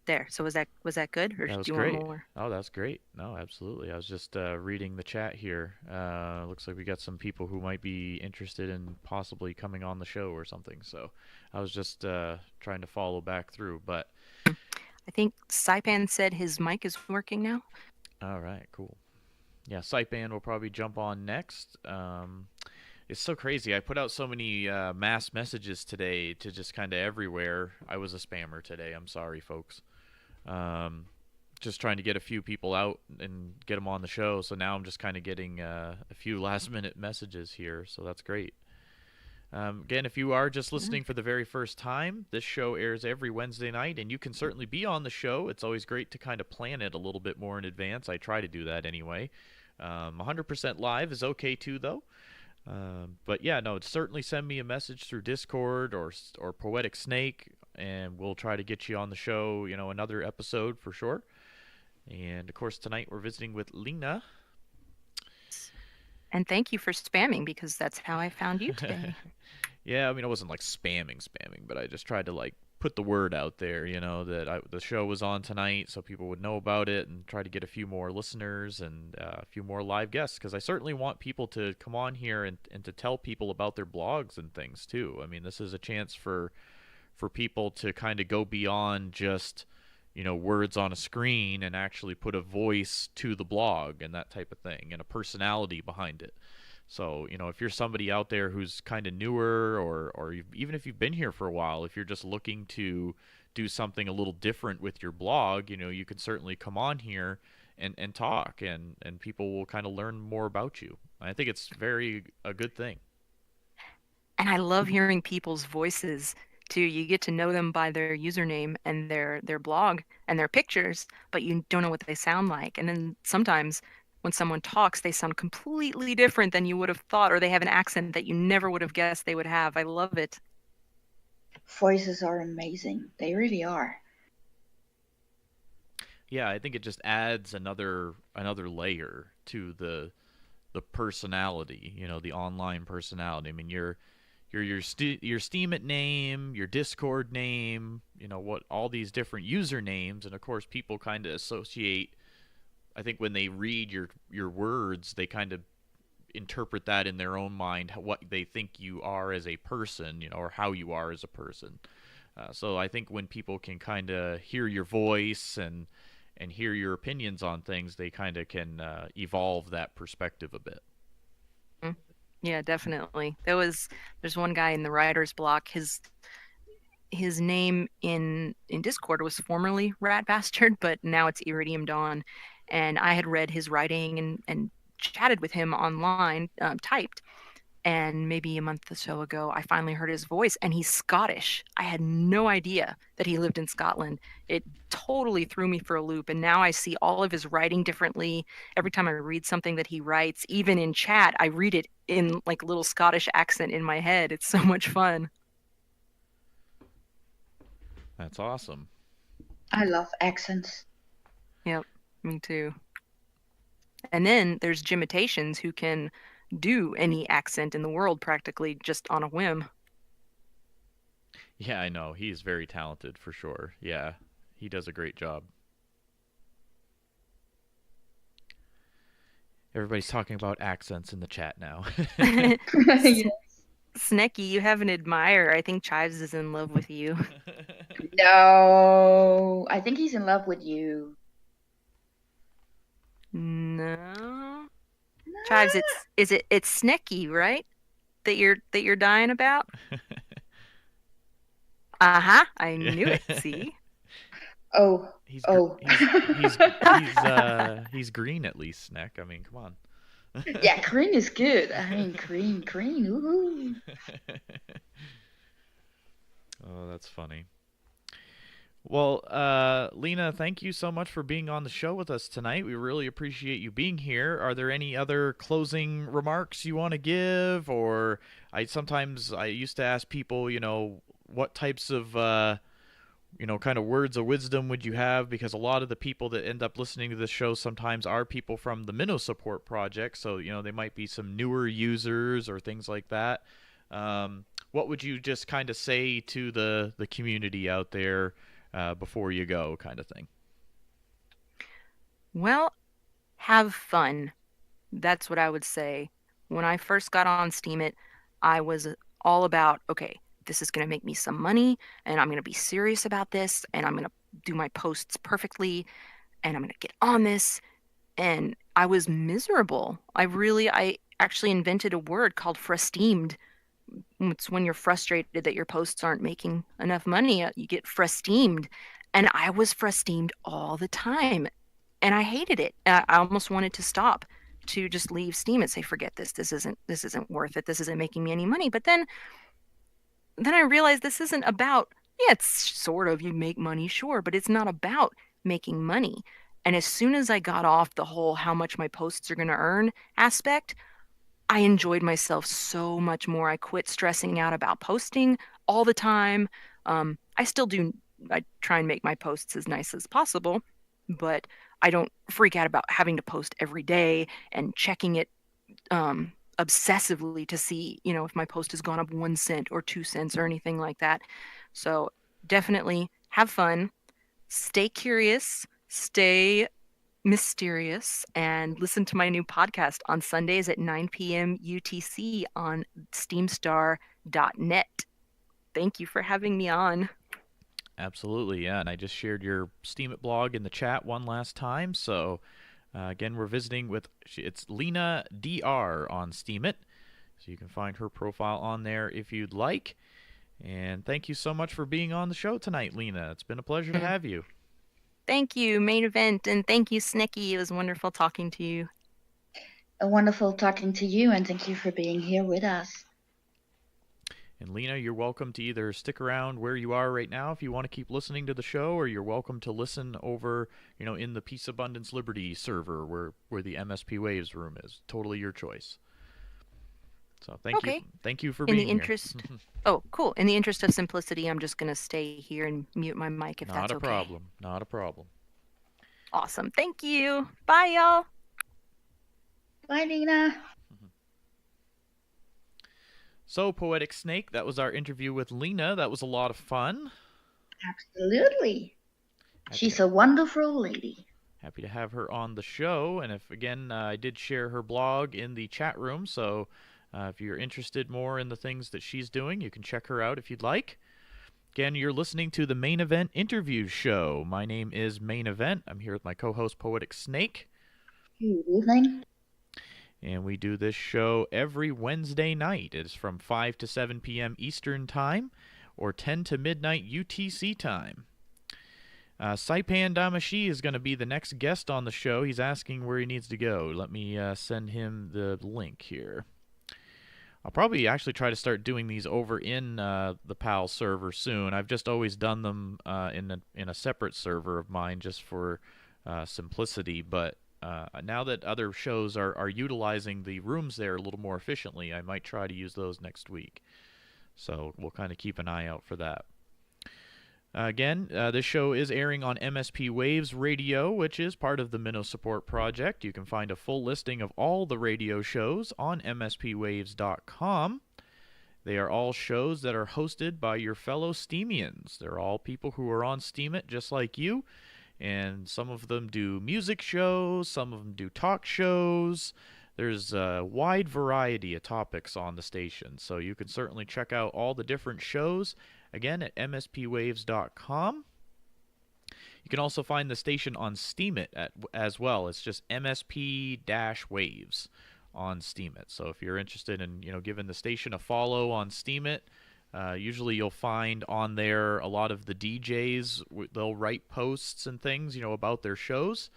There. So was that good, or do That was you want great. more? Oh, that's great. No, absolutely. I was just reading the chat here. Looks like we got some people who might be interested in possibly coming on the show or something. So I was just trying to follow back through. But I think Saipan said his mic is working now. all right, cool. Yeah, Saipan will probably jump on next. It's so crazy. I put out so many mass messages today to just kind of everywhere. I was a spammer today. I'm sorry, folks. Um, just trying to get a few people out and get them on the show. So now I'm just kind of getting a few last minute messages here. So that's great. Again, if you are just Yeah. listening for the very first time, this show airs every Wednesday night, and you can certainly be on the show. It's always great to kind of plan it a little bit more in advance. I try to do that anyway. 100% live is okay too, though. But yeah, no, certainly send me a message through Discord or Poetic Snake, and we'll try to get you on the show. Another episode for sure. And of course, tonight we're visiting with Lena. And thank you for spamming because that's how I found you today. Yeah, I mean, I wasn't like spamming, but I just tried to like put the word out there, that the show was on tonight, so people would know about it, and try to get a few more listeners and a few more live guests, because I certainly want people to come on here and to tell people about their blogs and things too. I mean, this is a chance for people to kind of go beyond just words on a screen and actually put a voice to the blog and that type of thing and a personality behind it. So, if you're somebody out there who's kind of newer, or even if you've been here for a while, if you're just looking to do something a little different with your blog, you can certainly come on here and talk, and people will kind of learn more about you. I think it's very a good thing. And I love hearing people's voices too. You get to know them by their username and their blog and their pictures, but you don't know what they sound like. And then sometimes when someone talks, they sound completely different than you would have thought, or they have an accent that you never would have guessed they would have. I love it. Voices are amazing. They really are. Yeah, I think it just adds another layer to the personality, the online personality. I mean, your Steemit name, your Discord name, what all these different usernames, and of course people kind of associate. I think when they read your words, they kind of interpret that in their own mind what they think you are as a person, or how you are as a person. So I think when people can kind of hear your voice and hear your opinions on things, they kind of can evolve that perspective a bit. Mm. Yeah, definitely. There's one guy in the writer's block. His name in Discord was formerly Rat Bastard, but now it's Iridium Dawn. And I had read his writing and chatted with him online, typed, And maybe a month or so ago, I finally heard his voice, and he's Scottish. I had no idea that he lived in Scotland. It totally threw me for a loop. And now I see all of his writing differently. Every time I read something that he writes, even in chat, I read it in like a little Scottish accent in my head. It's so much fun. That's awesome. I love accents. Yep, me too. And then there's Jimitations who can do any accent in the world practically just on a whim. Yeah, I know. He's very talented for sure. Yeah, he does a great job. Everybody's talking about accents in the chat now. S- Yeah. Snecky, you have an admirer. I think Chives is in love with you. No, I think he's in love with you. No. Chives, it's Snecky, right? That you're dying about? Uh-huh. I knew it. See? Oh, He's oh. he's green at least, Snack. I mean, come on. Yeah, green is good. I mean, green, woohoo. Oh, that's funny. Well, Lena, thank you so much for being on the show with us tonight. We really appreciate you being here. Are there any other closing remarks you want to give? Or I used to ask people, what types of kind of words of wisdom would you have? Because a lot of the people that end up listening to this show sometimes are people from the Minnow Support Project, so they might be some newer users or things like that. What would you just kind of say to the community out there before you go, kind of thing? Well, have fun. That's what I would say. When I first got on Steemit, I was all about, okay, this is going to make me some money, and I'm going to be serious about this, and I'm going to do my posts perfectly, and I'm going to get on this. And I was miserable. I actually invented a word called frusteamed. It's when you're frustrated that your posts aren't making enough money, you get frusteamed. And I was frusteamed all the time. And I hated it. I almost wanted to stop, to just leave Steem and say, forget this. This isn't worth it. This isn't making me any money. But then I realized this isn't about, yeah, it's sort of, you make money, sure, but it's not about making money. And as soon as I got off the whole how much my posts are going to earn aspect, I enjoyed myself so much more. I quit stressing out about posting all the time. I still do, I try and make my posts as nice as possible, but I don't freak out about having to post every day and checking it obsessively to see, if my post has gone up 1 cent or 2 cents or anything like that. So definitely have fun, stay curious, stay mysterious, and listen to my new podcast on Sundays at 9 p.m. UTC on steamstar.net. Thank you for having me on. Absolutely, yeah. And I just shared your Steemit blog in the chat one last time. So again, we're visiting with it's Lena Dr on Steemit, so you can find her profile on there if you'd like. And thank you so much for being on the show tonight, Lena. It's been a pleasure to have you. Thank you, Main Event, and thank you, Snicky. It was wonderful talking to you. Wonderful talking to you, and thank you for being here with us. And Lena, you're welcome to either stick around where you are right now if you want to keep listening to the show, or you're welcome to listen over, in the Peace Abundance Liberty server where the MSP Waves room is. Totally your choice. So thank you for In being the interest, here. oh, cool. In the interest of simplicity, I'm just gonna stay here and mute my mic if that's okay. Not a problem. Not a problem. Awesome. Thank you. Bye, y'all. Bye, Lena. So, Poetic Snake, that was our interview with Lena. That was a lot of fun. Absolutely. She's a wonderful lady. Happy to have her on the show. And I did share her blog in the chat room. So if you're interested more in the things that she's doing, you can check her out if you'd like. Again, you're listening to the Main Event Interview Show. My name is Main Event. I'm here with my co-host, Poetic Snake. Good evening. And we do this show every Wednesday night. It's from 5 to 7 p.m. Eastern Time or 10 to midnight UTC time. Saipan Damashi is going to be the next guest on the show. He's asking where he needs to go. Let me send him the link here. I'll probably actually try to start doing these over in the PAL server soon. I've just always done them in a separate server of mine just for simplicity. But now that other shows are utilizing the rooms there a little more efficiently, I might try to use those next week. So we'll kind of keep an eye out for that. Again, this show is airing on MSP Waves Radio, which is part of the Minnow Support Project. You can find a full listing of all the radio shows on mspwaves.com. They are all shows that are hosted by your fellow Steemians. They're all people who are on Steemit just like you, and some of them do music shows, some of them do talk shows. There's a wide variety of topics on the station, so you can certainly check out all the different shows, again, at mspwaves.com. You can also find the station on Steemit as well. It's just msp-waves on Steemit. So if you're interested in giving the station a follow on Steemit, usually you'll find on there a lot of the DJs. They'll write posts and things about their shows.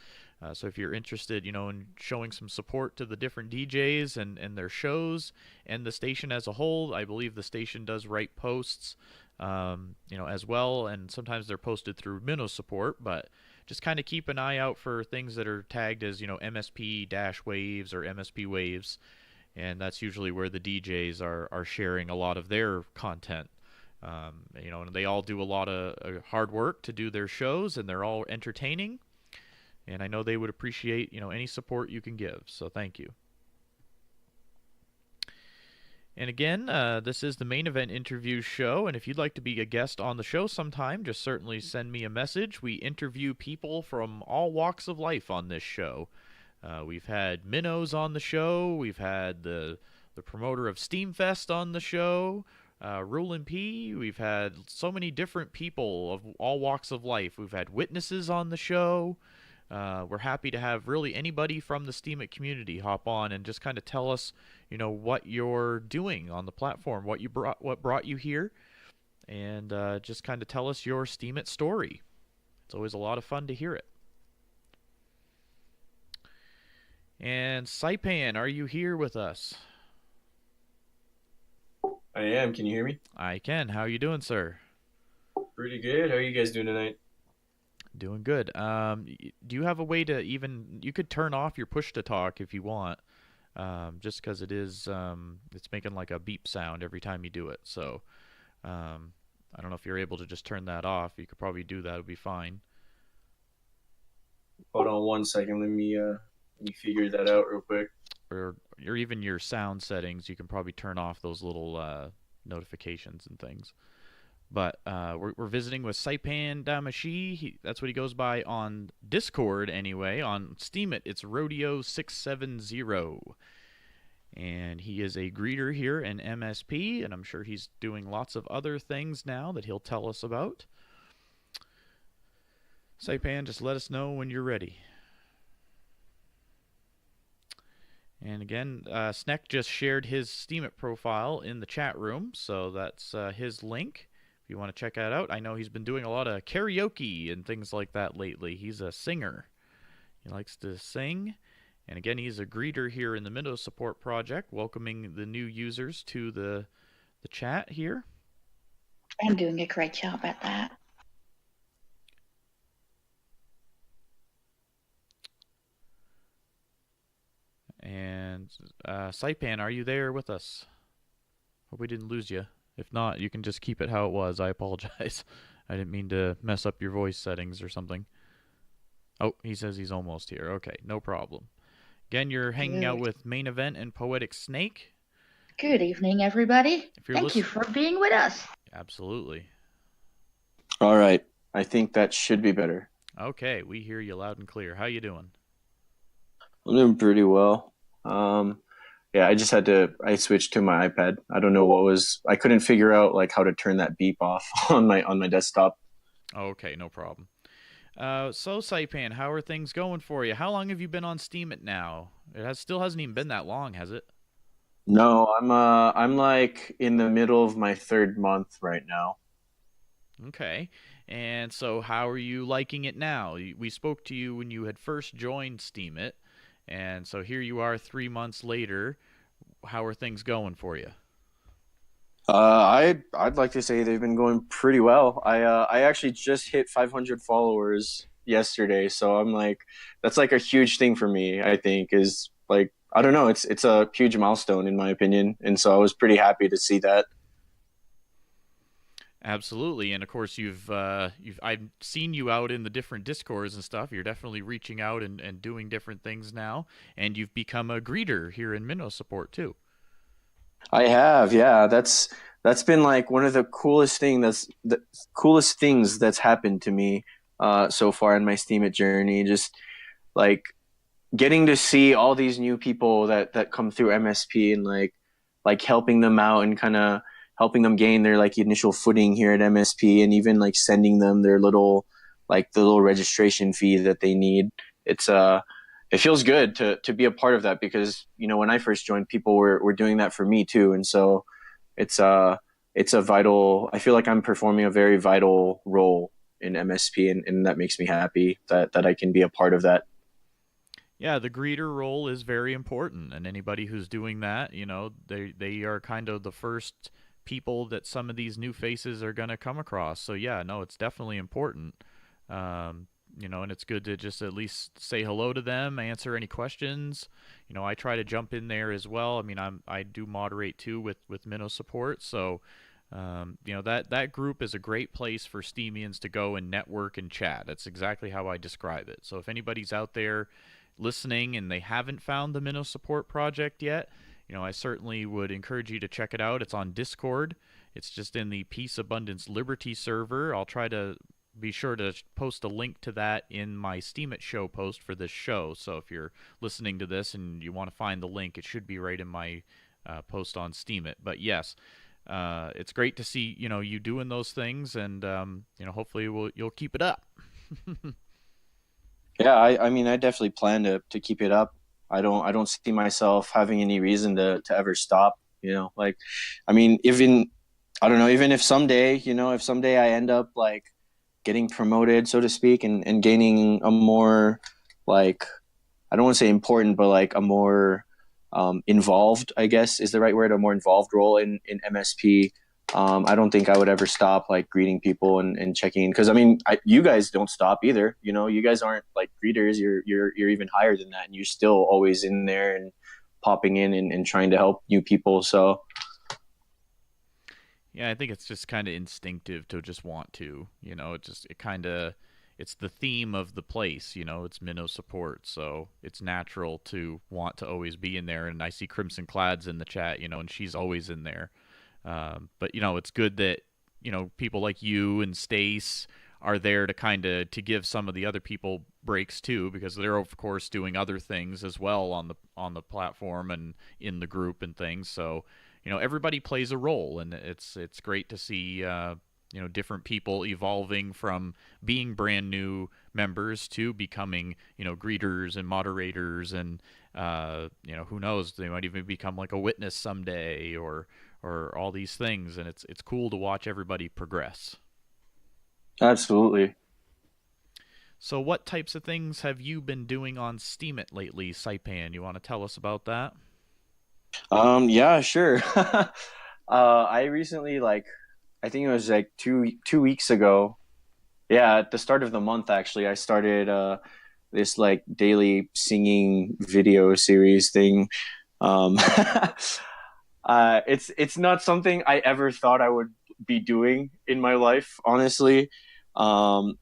So if you're interested in showing some support to the different DJs and their shows and the station as a whole, I believe the station does write posts as well, and sometimes they're posted through Minnow support, but just kind of keep an eye out for things that are tagged as MSP-waves or MSP waves, and that's usually where the DJs are sharing a lot of their content. And they all do a lot of hard work to do their shows, and they're all entertaining, and I know they would appreciate any support you can give, so thank you. And again, this is the Main Event Interview Show, and if you'd like to be a guest on the show sometime, just certainly send me a message. We interview people from all walks of life on this show. We've had minnows on the show. We've had the promoter of Steamfest on the show, Rulin' P. We've had so many different people of all walks of life. We've had witnesses on the show. We're happy to have really anybody from the Steemit community hop on and just kind of tell us, what you're doing on the platform, what brought you here, and just kind of tell us your Steemit story. It's always a lot of fun to hear it. And Saipan, are you here with us? I am. Can you hear me? I can. How are you doing, sir? Pretty good. How are you guys doing tonight? Doing good. Do you have a way to you could turn off your push to talk if you want, just because it's making like a beep sound every time you do it. So I don't know if you're able to just turn that off. You could probably do that. It would be fine. Hold on 1 second. Let me figure that out real quick. Or even your sound settings, you can probably turn off those little notifications and things. But we're visiting with Saipan Damashi. That's what he goes by on Discord anyway. On Steemit, it's Rodeo670. And he is a greeter here in MSP, and I'm sure he's doing lots of other things now that he'll tell us about. Saipan, just let us know when you're ready. And again, Sneck just shared his Steemit profile in the chat room, so that's his link. You want to check that out. I know he's been doing a lot of karaoke and things like that lately. He's a singer. He likes to sing. And again, he's a greeter here in the Minnow Support Project, welcoming the new users to the chat here. I'm doing a great job at that. And Saipan, are you there with us? Hope we didn't lose you. If not, you can just keep it how it was. I apologize. I didn't mean to mess up your voice settings or something. Oh, he says he's almost here. Okay, no problem. Again, you're hanging out with Main Event and Poetic Snake. Good evening, everybody. Thank you for being with us. Absolutely. All right. I think that should be better. Okay, we hear you loud and clear. How you doing? I'm doing pretty well. Yeah, I switched to my iPad. I don't know I couldn't figure out how to turn that beep off on my desktop. Okay, no problem. So Saipan, how are things going for you? How long have you been on Steemit now? Still hasn't even been that long, has it? No, I'm in the middle of my 3rd month right now. Okay. And so how are you liking it now? We spoke to you when you had first joined Steemit. And so here you are 3 months later. how are things going for you? I'd like to say they've been going pretty well. I actually just hit 500 followers yesterday, so I'm like, that's like a huge thing for me. I think is like I don't know, it's a huge milestone in my opinion, and so I was pretty happy to see that. Absolutely, and of course you've I've seen you out in the different discords and stuff. You're definitely reaching out and doing different things now, and you've become a greeter here in Minnow support too. I have, yeah. That's been like one of the coolest things that's happened to me so far in my Steemit journey. Just like getting to see all these new people that come through MSP and like helping them out and kind of helping them gain their like initial footing here at MSP and even like sending them their little like the little registration fee that they need. It's it feels good to be a part of that because when I first joined, people were doing that for me too, and so it's it's a vital. I feel like I'm performing a very vital role in MSP, and that makes me happy that I can be a part of that. Yeah, the greeter role is very important, and anybody who's doing that, they are kind of the first people that some of these new faces are going to come across. So yeah, no, it's definitely important. And it's good to just at least say hello to them, answer any questions. I try to jump in there as well. I mean, I do moderate too with Minnow support, so that group is a great place for Steemians to go and network and chat. That's exactly how I describe it. So if anybody's out there listening and they haven't found the Minnow Support Project yet, I certainly would encourage you to check it out. It's on Discord. It's just in the Peace, Abundance, Liberty server. I'll try to be sure to post a link to that in my Steemit show post for this show. So if you're listening to this and you want to find the link, it should be right in my post on Steemit. But yes, it's great to see you doing those things, and hopefully you'll keep it up. Yeah, I mean, I definitely plan to keep it up. I don't see myself having any reason to ever stop. Like, I mean, even I don't know, even if someday I end up like getting promoted, so to speak, and gaining a more like I don't want to say important, but like a more involved, I guess is the right word, a more involved role in MSP. I don't think I would ever stop like greeting people and checking in because I mean you guys don't stop either. You guys aren't like greeters. You're even higher than that, and you're still always in there and popping in and trying to help new people. So Yeah, I think it's just kind of instinctive to just want to, it's the theme of the place, it's minnow support, so it's natural to want to always be in there. And I see Crimson Clad's in the chat, and she's always in there. But it's good that people like you and Stace are there to kind of to give some of the other people breaks too, because they're of course doing other things as well on the platform and in the group and things. So everybody plays a role, and it's great to see different people evolving from being brand new members to becoming greeters and moderators, and who knows, they might even become like a witness someday, or all these things, and it's cool to watch everybody progress. absolutely. So what types of things have you been doing on Steemit lately, Saipan? You want to tell us about that? Yeah, sure. I recently like I think it was like two weeks ago. Yeah, at the start of the month actually, I started this like daily singing video series thing. Um, it's not something I ever thought I would be doing in my life, honestly. Um,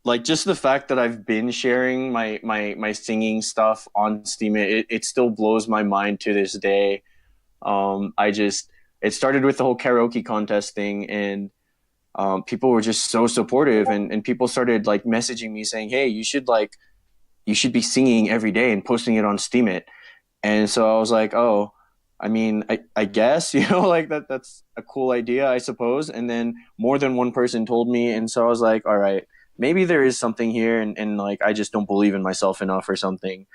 like just the fact that I've been sharing my singing stuff on Steam, it still blows my mind to this day. I just it started with the whole karaoke contest thing, and people were just so supportive, and people started like messaging me saying, "Hey, you should be singing every day and posting it on Steemit." And so I was like, "Oh, I mean, I guess like that's a cool idea, I suppose." And then more than one person told me, and so I was like, "All right, maybe there is something here, and like I just don't believe in myself enough or something."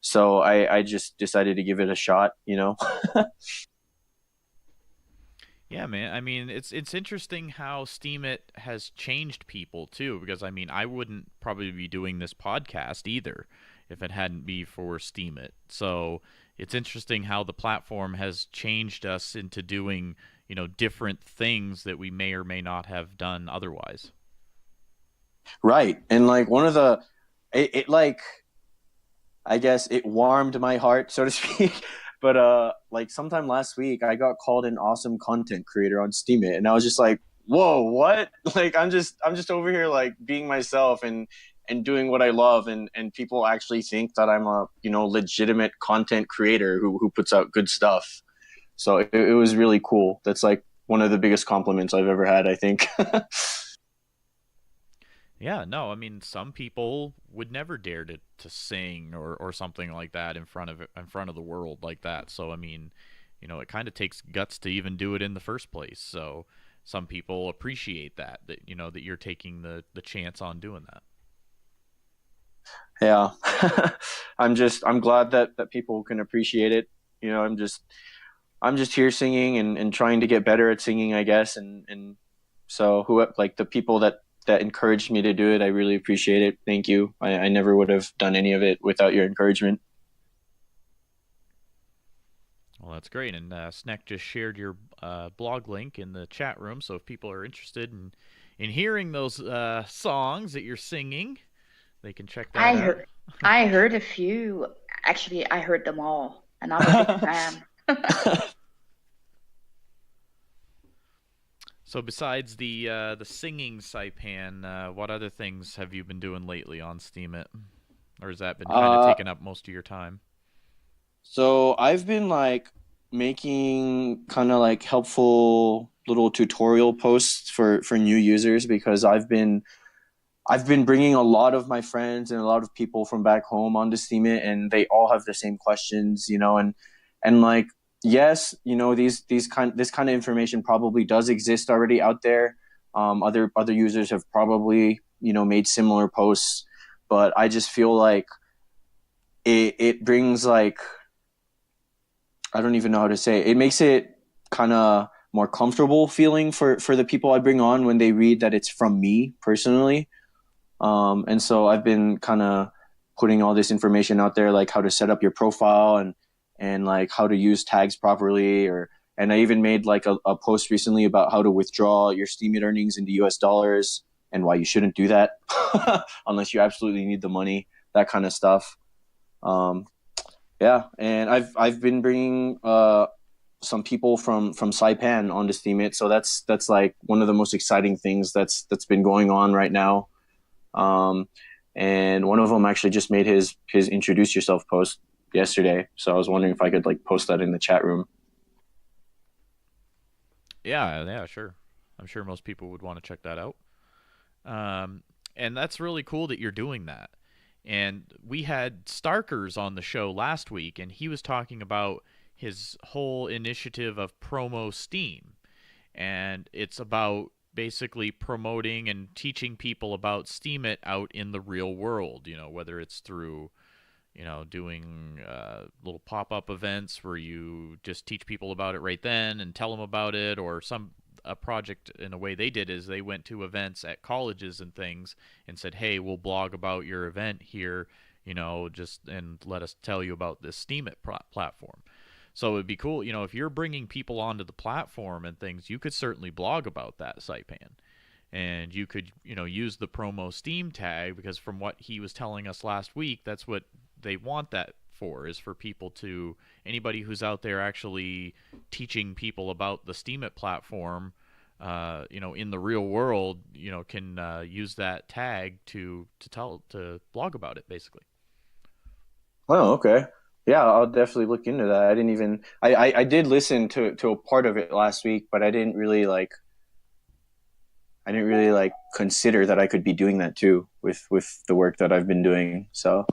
So I just decided to give it a shot. Yeah, man. I mean, it's interesting how Steemit has changed people too, because I mean, I wouldn't probably be doing this podcast either if it hadn't be for Steemit. So it's interesting how the platform has changed us into doing, different things that we may or may not have done otherwise. Right. And like one of the it like I guess it warmed my heart, so to speak. But like sometime last week I got called an awesome content creator on Steemit, and I was just like, "Whoa, what?" Like I'm just over here like being myself and doing what I love, and people actually think that I'm a, legitimate content creator who puts out good stuff. So it was really cool. That's like one of the biggest compliments I've ever had, I think. Yeah, no, I mean some people would never dare to sing or something like that in front of the world like that. So I mean, it kind of takes guts to even do it in the first place. So some people appreciate that you're taking the chance on doing that. Yeah. I'm glad that people can appreciate it. I'm just here singing and trying to get better at singing, I guess. And so who like the people that encouraged me to do it, I really appreciate it. Thank you. I never would have done any of it without your encouragement. Well, that's great. And Sneck just shared your blog link in the chat room, so if people are interested in hearing those songs that you're singing, they can check that I out. heard I heard a few. Actually, I heard them all, and I'm a big fan. So besides the singing Saipan, what other things have you been doing lately on Steemit, or has that been kind of uh, taking up most of your time? so I've been like making kind of like helpful little tutorial posts for new users because I've been bringing a lot of my friends and a lot of people from back home onto Steemit, and they all have the same questions, and like yes, this kind of information probably does exist already out there. Other users have probably made similar posts, but I just feel like it brings like I don't even know how to say it. It makes it kind of more comfortable feeling for the people I bring on when they read that it's from me personally. And so I've been kind of putting all this information out there, like how to set up your profile and like how to use tags properly, and I even made like a post recently about how to withdraw your Steemit earnings into US dollars and why you shouldn't do that unless you absolutely need the money, that kind of stuff. Um, yeah, and I've been bringing some people from Saipan onto Steemit, so that's like one of the most exciting things that's been going on right now. Um, and one of them actually just made his introduce yourself post yesterday. So I was wondering if I could like post that in the chat room. Yeah, yeah, sure. I'm sure most people would want to check that out. Um, and that's really cool that you're doing that. And we had Starkers on the show last week, and he was talking about his whole initiative of Promo Steem. And it's about basically promoting and teaching people about Steemit out in the real world, whether it's through doing little pop-up events where you just teach people about it right then and tell them about it, or a project in a way they did is they went to events at colleges and things and said, "Hey, we'll blog about your event here, just and let us tell you about this Steemit platform." So it'd be cool, if you're bringing people onto the platform and things, you could certainly blog about that, Saipan. And you could, use the promo Steem tag, because from what he was telling us last week, that's what they want that for, is for people to, anybody who's out there actually teaching people about the Steemit platform, in the real world, can use that tag to blog about it, basically. Oh, okay. Yeah, I'll definitely look into that. I didn't even I did listen to a part of it last week, but I didn't really like consider that I could be doing that too with the work that I've been doing. So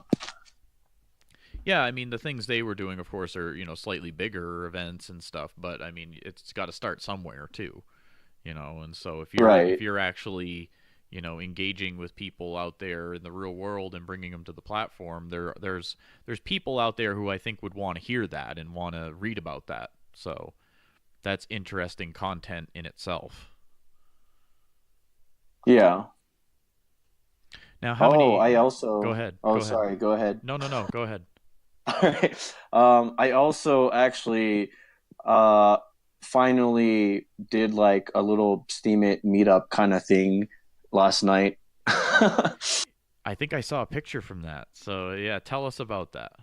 Yeah, I mean the things they were doing, of course, are slightly bigger events and stuff, but I mean it's got to start somewhere too, And so if right. you're actually engaging with people out there in the real world and bringing them to the platform, there's people out there who I think would want to hear that and want to read about that. So that's interesting content in itself. Yeah. Now, how Oh, many? I Go also. ahead. Oh, Go ahead. sorry. Go ahead. No, no, no. Go ahead. All right. I also actually uh finally did like a little Steemit meetup kind of thing last night. I think I saw a picture from that. So yeah, tell us about that.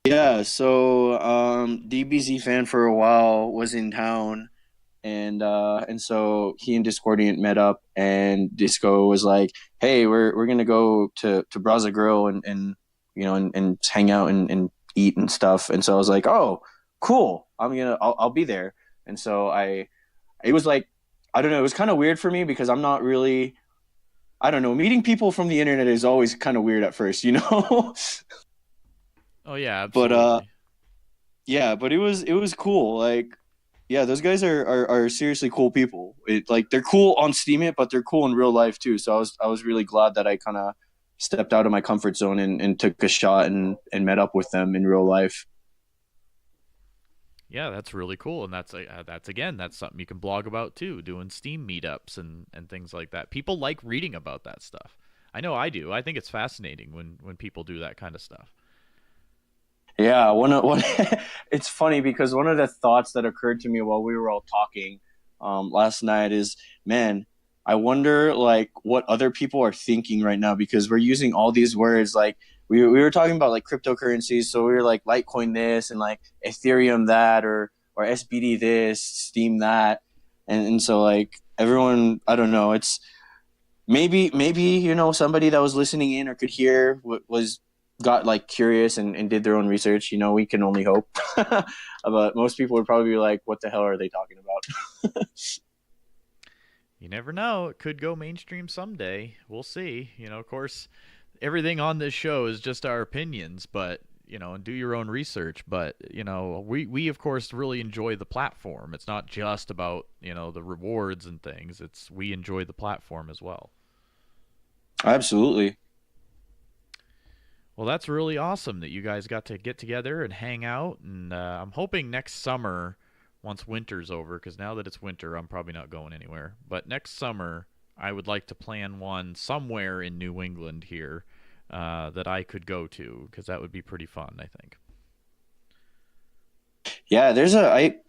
Yeah, so DBZ fan for a while was in town, and so he and Discordiant met up, and Disco was like, "Hey, we're gonna go to Braza Grill and and hang out and eat and stuff." And so I was like, "Oh, cool! I'll be there." And so it was like, I don't know, it was kind of weird for me because I'm not really, I don't know, meeting people from the internet is always kind of weird at first, you know. Oh yeah, But absolutely. yeah, but it was cool. Like, yeah, those guys are seriously cool people. Like they're cool on Steam it, but they're cool in real life too. So I was really glad that I kind of stepped out of my comfort zone and took a shot and met up with them in real life. Yeah, that's really cool, and that's again that's something you can blog about too, doing Steam meetups and things like that. People like reading about that stuff. I know I do. I think it's fascinating when people do that kind of stuff. Yeah, one it's funny because one of the thoughts that occurred to me while we were all talking last night is, man, I wonder like what other people are thinking right now because we're using all these words like we were talking about like cryptocurrencies, so we were like Litecoin this and like Ethereum that or SBD this, Steam that, and so like everyone, I don't know, it's maybe somebody that was listening in or could hear what was got like curious and did their own research. We can only hope. But most people would probably be like, what the hell are they talking about? You never know. It could go mainstream someday. We'll see. Of course, everything on this show is just our opinions, but and do your own research. But we of course really enjoy the platform. It's not just about the rewards and things. It's we enjoy the platform as well. Absolutely. Well, that's really awesome that you guys got to get together and hang out. And I'm hoping next summer, once winter's over, because now that it's winter, I'm probably not going anywhere. But next summer, I would like to plan one somewhere in New England here that I could go to, because that would be pretty fun, I think. Yeah,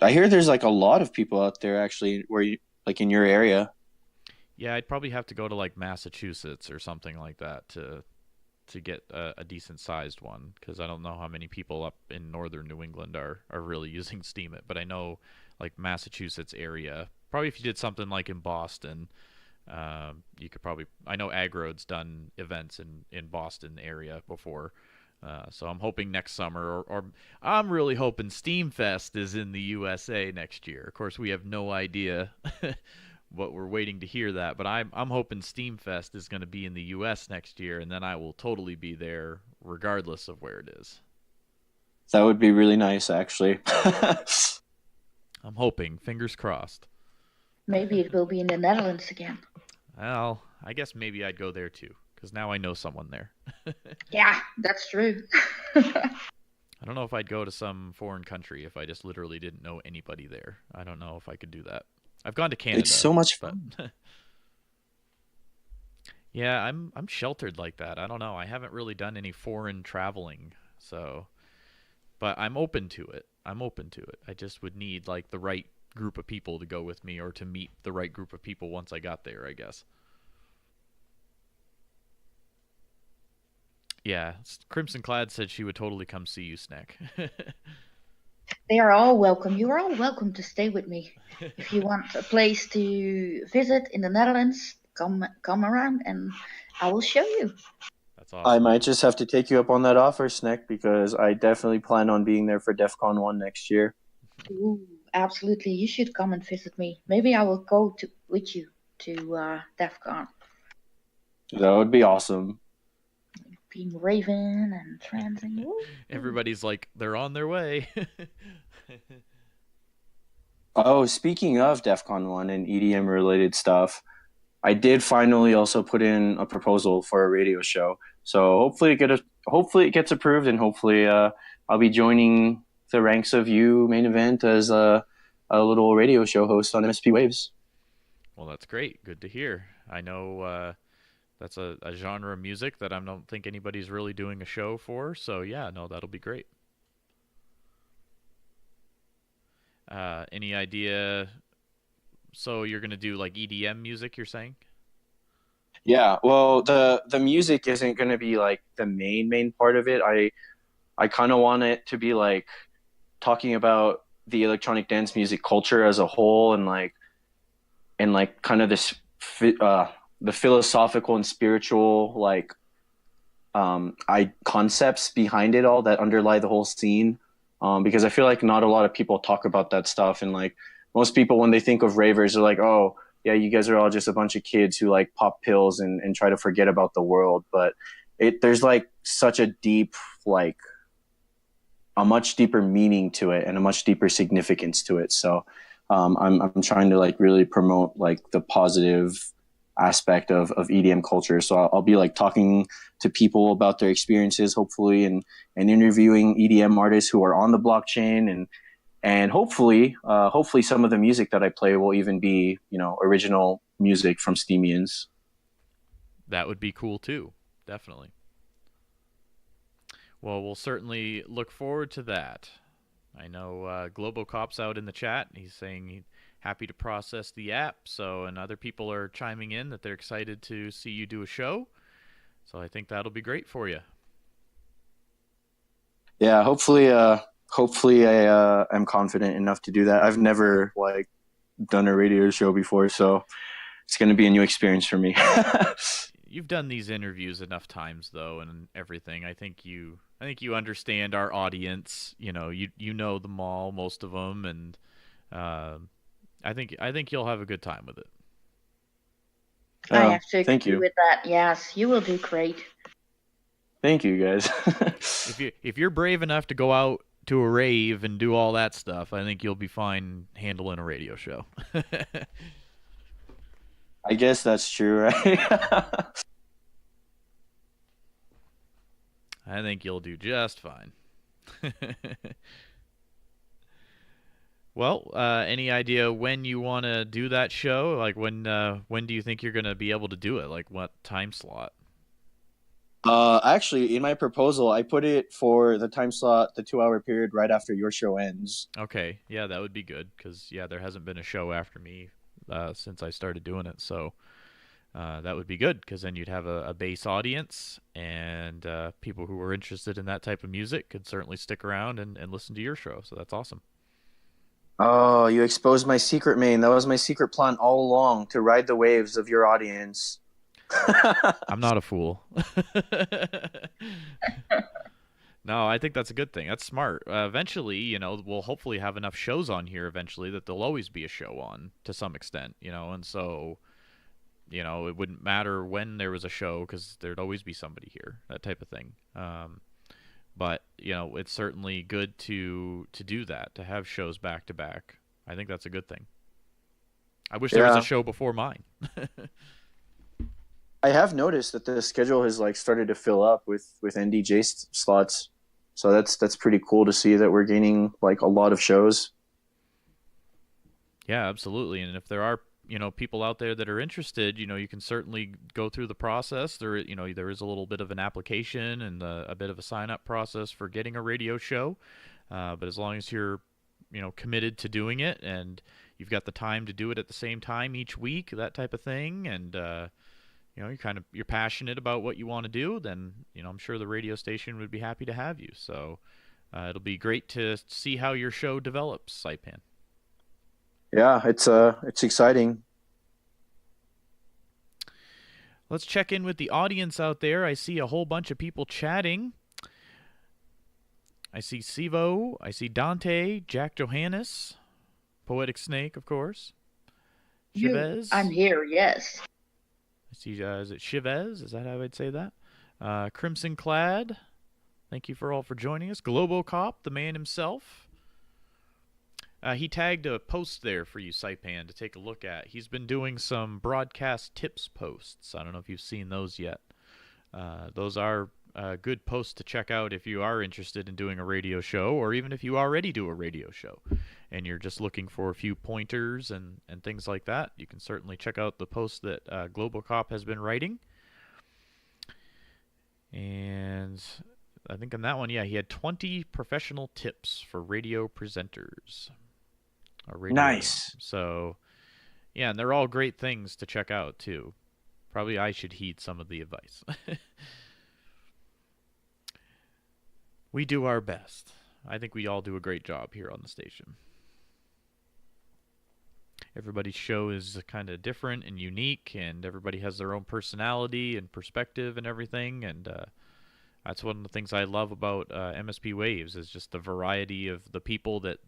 I hear there's like a lot of people out there actually where you like in your area. Yeah, I'd probably have to go to like Massachusetts or something like that to get a decent sized one because I don't know how many people up in northern New England are really using Steemit, but I know like Massachusetts area. Probably if you did something like in Boston, you could probably. I know Agrode's done events in Boston area before, so I'm hoping next summer, or I'm really hoping Steamfest is in the USA next year. Of course, we have no idea but we're waiting to hear that. But I'm hoping Steamfest is going to be in the U.S. next year, and then I will totally be there regardless of where it is. That would be really nice actually. I'm hoping, fingers crossed. Maybe it will be in the Netherlands again. Well, I guess maybe I'd go there too, because now I know someone there. Yeah, that's true. I don't know if I'd go to some foreign country if I just literally didn't know anybody there. I don't know if I could do that. I've gone to It's Canada, so much but fun. yeah, I'm sheltered like that. I don't know. I haven't really done any foreign traveling, so but I'm open to it. I'm open to it. I just would need like the right group of people to go with me or to meet the right group of people once I got there, I guess. Yeah, Crimson Clad said she would totally come see you, Snack. They are all welcome. You are all welcome to stay with me. If you want a place to visit in the Netherlands, come around and I will show you. That's I awesome. might just have to take you up on that offer, Snick, because I definitely plan on being there for DEF CON 1 next year. Ooh, absolutely. You should come and visit me. Maybe I will go with you to DEF CON. That would be awesome. Being Raven and Transing. Everybody's like they're on their way. Oh, speaking of DEF CON 1 and EDM related stuff, I did finally also put in a proposal for a radio show. So hopefully it gets approved, and hopefully I'll be joining the ranks of you main event as a little radio show host on MSP Waves. Well, that's great. Good to hear. I know That's a genre of music that I don't think anybody's really doing a show for. So yeah, no, that'll be great. Any idea? So you're gonna do like EDM music, you're saying? Yeah, well, the music isn't going to be like the main part of it. I kind of want it to be like talking about the electronic dance music culture as a whole, and like kind of the philosophical and spiritual like I concepts behind it all that underlie the whole scene. Because I feel like not a lot of people talk about that stuff, and like most people when they think of ravers, they're like, oh yeah, you guys are all just a bunch of kids who like pop pills and try to forget about the world. But there's like such a deep like a much deeper meaning to it and a much deeper significance to it. So I'm trying to like really promote like the positive aspect of EDM culture. So I'll be like talking to people about their experiences, hopefully, and interviewing EDM artists who are on the blockchain, and hopefully some of the music that I play will even be, you know, original music from Steemians. That would be cool too. Definitely. Well, we'll certainly look forward to that. I know Globocop's out in the chat. He's saying he's happy to process the app. So, and other people are chiming in that they're excited to see you do a show. So I think that'll be great for you. Yeah, hopefully I am confident enough to do that. I've never like done a radio show before, so it's going to be a new experience for me. You've done these interviews enough times though, and everything. I think you understand our audience. You know them all, most of them, and uh, I think you'll have a good time with it. I have to Thank agree you. with that. Yes, you will do great. Thank you, guys. If you're brave enough to go out to a rave and do all that stuff, I think you'll be fine handling a radio show. I guess that's true, right? I think you'll do just fine. Well, any idea when you want to do that show? Like when do you think you're gonna be able to do it? Like what time slot? Actually, in my proposal, I put it for the time slot, the 2 hour period right after your show ends. Okay, yeah, that would be good because yeah, there hasn't been a show after me since I started doing it, so that would be good because then you'd have a base audience and people who are interested in that type of music could certainly stick around and listen to your show. So that's awesome. Oh, you exposed my secret, main. That was my secret plan all along to ride the waves of your audience. I'm not a fool. No, I think that's a good thing. That's smart. Eventually, we'll hopefully have enough shows on here eventually that there'll always be a show on to some extent, and so, it wouldn't matter when there was a show because there'd always be somebody here, that type of thing. But, it's certainly good to do that, to have shows back to back. I think that's a good thing. I wish there was a Yeah, show before mine. I have noticed that the schedule has like started to fill up with NDJ slots. So that's pretty cool to see that we're gaining like a lot of shows. Yeah, absolutely. And if there are, people out there that are interested, you can certainly go through the process. There is a little bit of an application and a bit of a sign up process for getting a radio show. But as long as you're, committed to doing it and you've got the time to do it at the same time each week, that type of thing, and you're passionate about what you want to do, then I'm sure the radio station would be happy to have you. So it'll be great to see how your show develops, Saipan. Yeah, it's exciting. Let's check in with the audience out there. I see a whole bunch of people chatting. I see Sivo, I see Dante, Jack Johannes, Poetic Snake, of course, I'm Chavez. here, yes. I see, is it Chavez? Is that how I'd say that? Crimson Clad, thank you for all for joining us. Globocop, the man himself. He tagged a post there for you, Saipan, to take a look at. He's been doing some broadcast tips posts. I don't know if you've seen those yet. Those are good posts to check out if you are interested in doing a radio show, or even if you already do a radio show and you're just looking for a few pointers and things like that. You can certainly check out the post that Globocop has been writing. And I think on that one, yeah, he had 20 professional tips for radio presenters or radio. Nice. So, yeah, and they're all great things to check out too. Probably I should heed some of the advice. We do our best. I think we all do a great job here on the station. Everybody's show is kind of different and unique, and everybody has their own personality and perspective and everything. And that's one of the things I love about MSP Waves is just the variety of the people that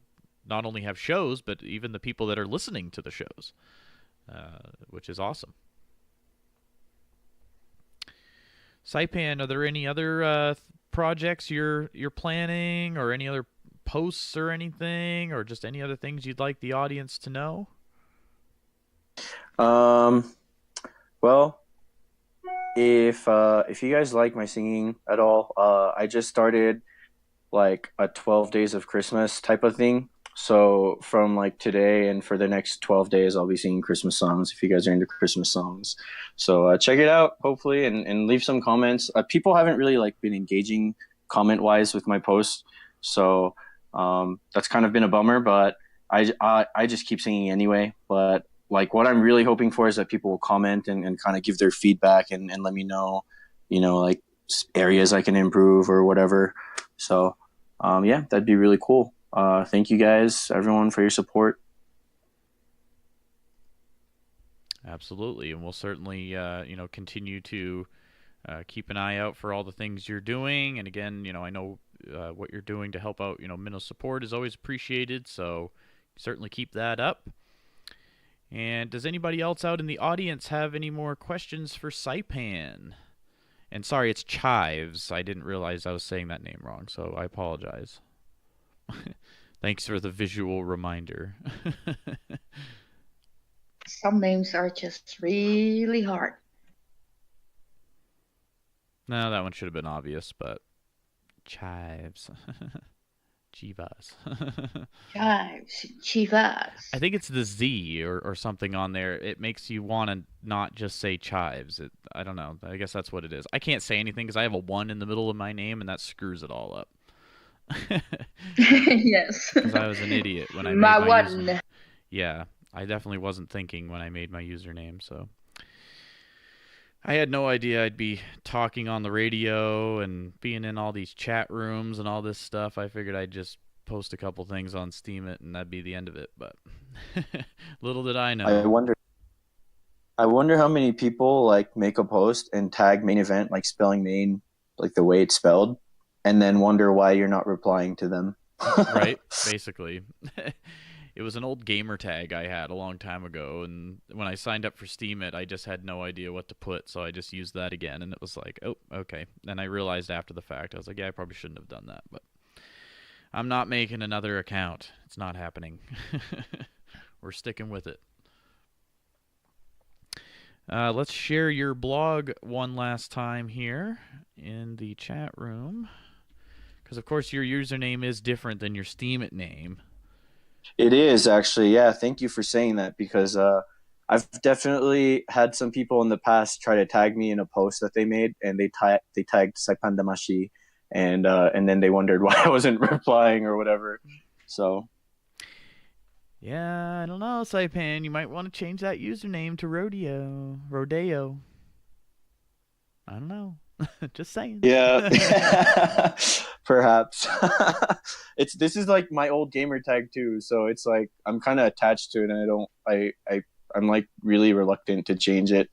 not only have shows, but even the people that are listening to the shows, which is awesome. Saipan, are there any other projects you're planning, or any other posts or anything, or just any other things you'd like the audience to know? Well, if you guys like my singing at all, I just started like a 12 days of Christmas type of thing. So from like today and for the next 12 days, I'll be singing Christmas songs if you guys are into Christmas songs. So check it out, hopefully, and leave some comments. People haven't really like been engaging comment wise with my posts, so that's kind of been a bummer. But I just keep singing anyway. But like what I'm really hoping for is that people will comment and kind of give their feedback and let me know, like areas I can improve or whatever. So yeah, that'd be really cool. Thank you guys, everyone, for your support. Absolutely, and we'll certainly, continue to keep an eye out for all the things you're doing. And again, I know what you're doing to help out. Minnow support is always appreciated, so certainly keep that up. And does anybody else out in the audience have any more questions for Saipan? And sorry, it's Chives. I didn't realize I was saying that name wrong, so I apologize. Thanks for the visual reminder. Some names are just really hard. No, that one should have been obvious, but Chives. Chivas. Chives, chivas. I think it's the Z or something on there. It makes you want to not just say Chives. I don't know. I guess that's what it is. I can't say anything because I have a 1 in the middle of my name, and that screws it all up. Yes. Because I was an idiot when I made My my one. username. Yeah, I definitely wasn't thinking when I made my username, so I had no idea I'd be talking on the radio and being in all these chat rooms and all this stuff. I figured I'd just post a couple things on Steemit and that'd be the end of it, but little did I know. I wonder how many people like make a post and tag main event, like spelling main like the way it's spelled, and then wonder why you're not replying to them. Right, basically. It was an old gamer tag I had a long time ago, and when I signed up for Steemit, I just had no idea what to put, so I just used that again, and it was like, oh, okay. And I realized after the fact, I was like, yeah, I probably shouldn't have done that, but I'm not making another account. It's not happening. We're sticking with it. Let's share your blog one last time here in the chat room, because of course your username is different than your Steemit name. It is actually, yeah. Thank you for saying that, because I've definitely had some people in the past try to tag me in a post that they made, and they tagged Saipan Damashi, and then they wondered why I wasn't replying or whatever. So yeah, I don't know, Saipan. You might want to change that username to Rodeo. I don't know. Just saying. Yeah. Perhaps. This is like my old gamer tag too, so it's like I'm kind of attached to it, and I'm like really reluctant to change it.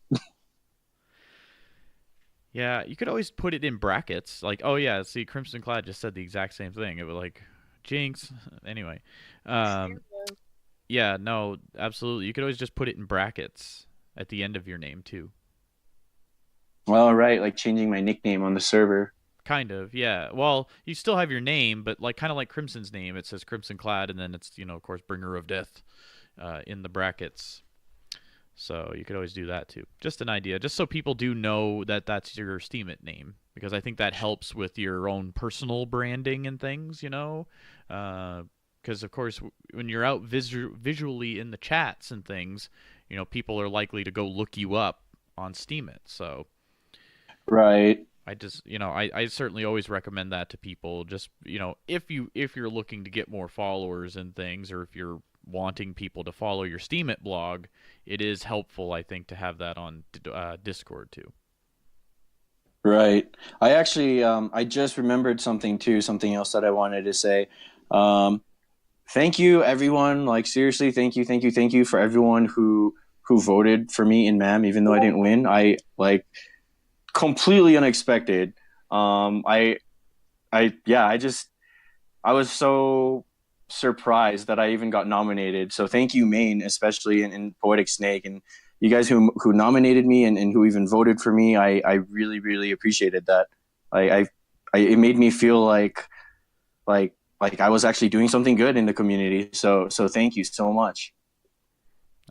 Yeah, you could always put it in brackets. Like, oh yeah, see, Crimson Clad just said the exact same thing. It was like, jinx. Anyway, yeah, no, absolutely. You could always just put it in brackets at the end of your name too. Well, right, like changing my nickname on the server. Kind of, yeah. Well, you still have your name, but like kind of like Crimson's name, it says Crimson Clad, and then it's of course Bringer of Death in the brackets. So you could always do that too. Just an idea, just so people do know that that's your Steemit name, because I think that helps with your own personal branding and things, because of course when you're out visually in the chats and things, people are likely to go look you up on Steemit. So right. I just, I certainly always recommend that to people. Just, if you're looking to get more followers and things, or if you're wanting people to follow your Steemit blog, it is helpful, I think, to have that on Discord too. Right. I actually, I just remembered something too, something else that I wanted to say. Um, Thank you, everyone. Like seriously, thank you for everyone who voted for me in MAM, even though I didn't win. I like completely unexpected. I yeah, I was so surprised that I even got nominated. So thank you, Maine, especially in Poetic Snake, and you guys who nominated me and who even voted for me. I really really appreciated that. It made me feel like I was actually doing something good in the community. So thank you so much.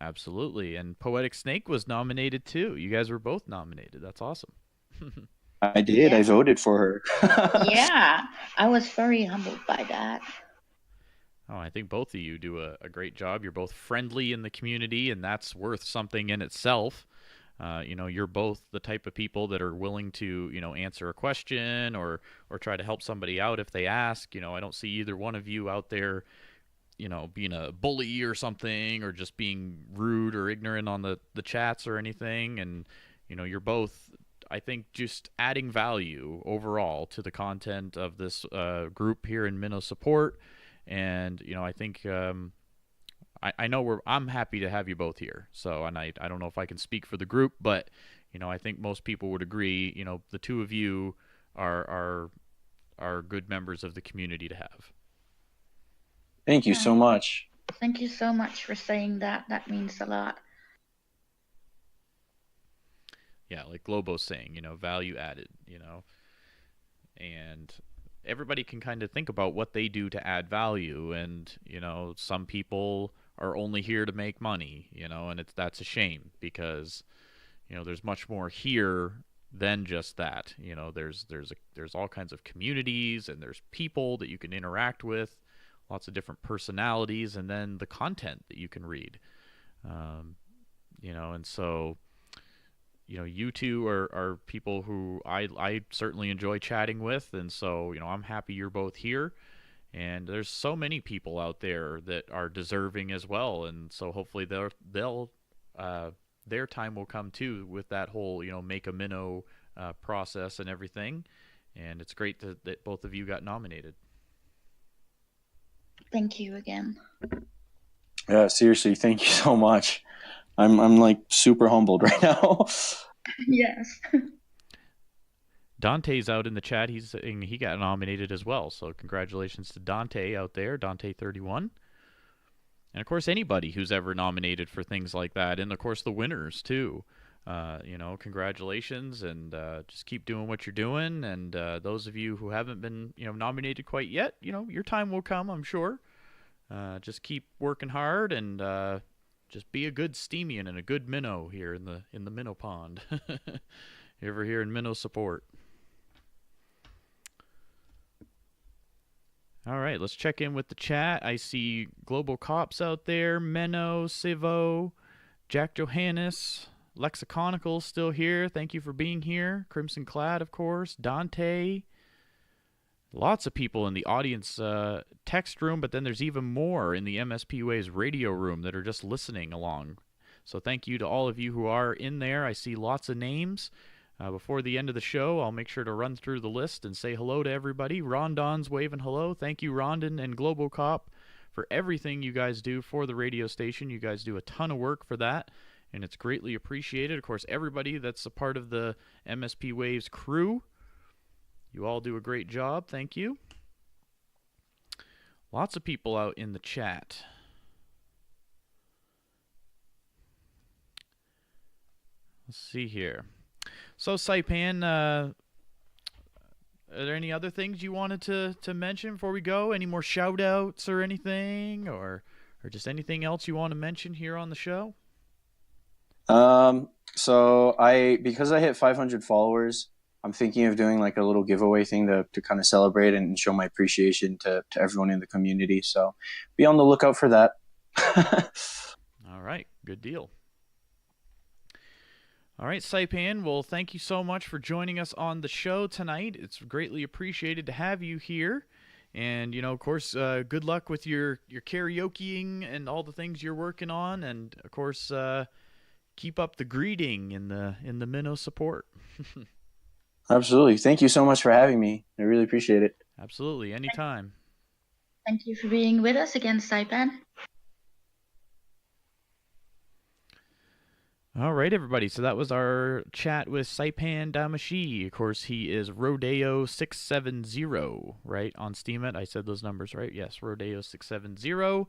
Absolutely. And Poetic Snake was nominated too. You guys were both nominated. That's awesome. I did. I Yeah. voted for her. Yeah. I was very humbled by that. Oh, I think both of you do a great job. You're both friendly in the community, and that's worth something in itself. You're both the type of people that are willing to, answer a question or try to help somebody out if they ask. I don't see either one of you out there, being a bully or something, or just being rude or ignorant on the chats or anything. And, you're both, I think, just adding value overall to the content of this group here in Minnow Support. And, I think I know I'm happy to have you both here. So, and I don't know if I can speak for the group, but I think most people would agree. The two of you are good members of the community to have. Thank you so much. Thank you so much for saying that. That means a lot. Yeah, like Globo's saying, value added, and everybody can kind of think about what they do to add value. And some people are only here to make money, and that's a shame, because there's much more here than just that. There's all kinds of communities, and there's people that you can interact with, lots of different personalities, and then the content that you can read. And so you two are people who I certainly enjoy chatting with, and so I'm happy you're both here. And there's so many people out there that are deserving as well, and so hopefully they'll their time will come too with that whole make a minnow process and everything. And it's great that both of you got nominated. Thank you again. Yeah, seriously, thank you so much. I'm like super humbled right now. Yes. Dante's out in the chat. He's saying he got nominated as well. So congratulations to Dante out there, Dante31. And of course, anybody who's ever nominated for things like that, and of course the winners too. Congratulations, and just keep doing what you're doing. And those of you who haven't been nominated quite yet, your time will come, I'm sure. Just keep working hard, and just be a good Steemian and a good minnow here in the minnow pond. Over here in Minnow Support. All right, let's check in with the chat. I see Global Cops out there, Menno, Sivo, Jack Johannes, Lexiconical still here. Thank you for being here. Crimson Clad, of course. Dante. Lots of people in the audience text room, but then there's even more in the MSP Waves radio room that are just listening along. So thank you to all of you who are in there. I see lots of names. Before the end of the show, I'll make sure to run through the list and say hello to everybody. Rondon's waving hello. Thank you, Rondon and Global Cop, for everything you guys do for the radio station. You guys do a ton of work for that, and it's greatly appreciated. Of course, everybody that's a part of the MSP Waves crew, you all do a great job. Thank you. Lots of people out in the chat. Let's see here. So, Saipan, are there any other things you wanted to mention before we go? Any more shout-outs or anything? Or just anything else you want to mention here on the show? So because I hit 500 followers, I'm thinking of doing like a little giveaway thing to kind of celebrate and show my appreciation to everyone in the community. So be on the lookout for that. All right, good deal. All right, Saipan, well, thank you so much for joining us on the show tonight. It's greatly appreciated to have you here. And, of course, good luck with your karaokeing and all the things you're working on. And, of course, keep up the greeting in the minnow support. Absolutely. Thank you so much for having me. I really appreciate it. Absolutely, anytime. Thank you for being with us again, Saipan. All right, everybody. So that was our chat with Saipan Damashi. Of course, he is Rodeo670, right, on Steemit. I said those numbers right. Yes, Rodeo670.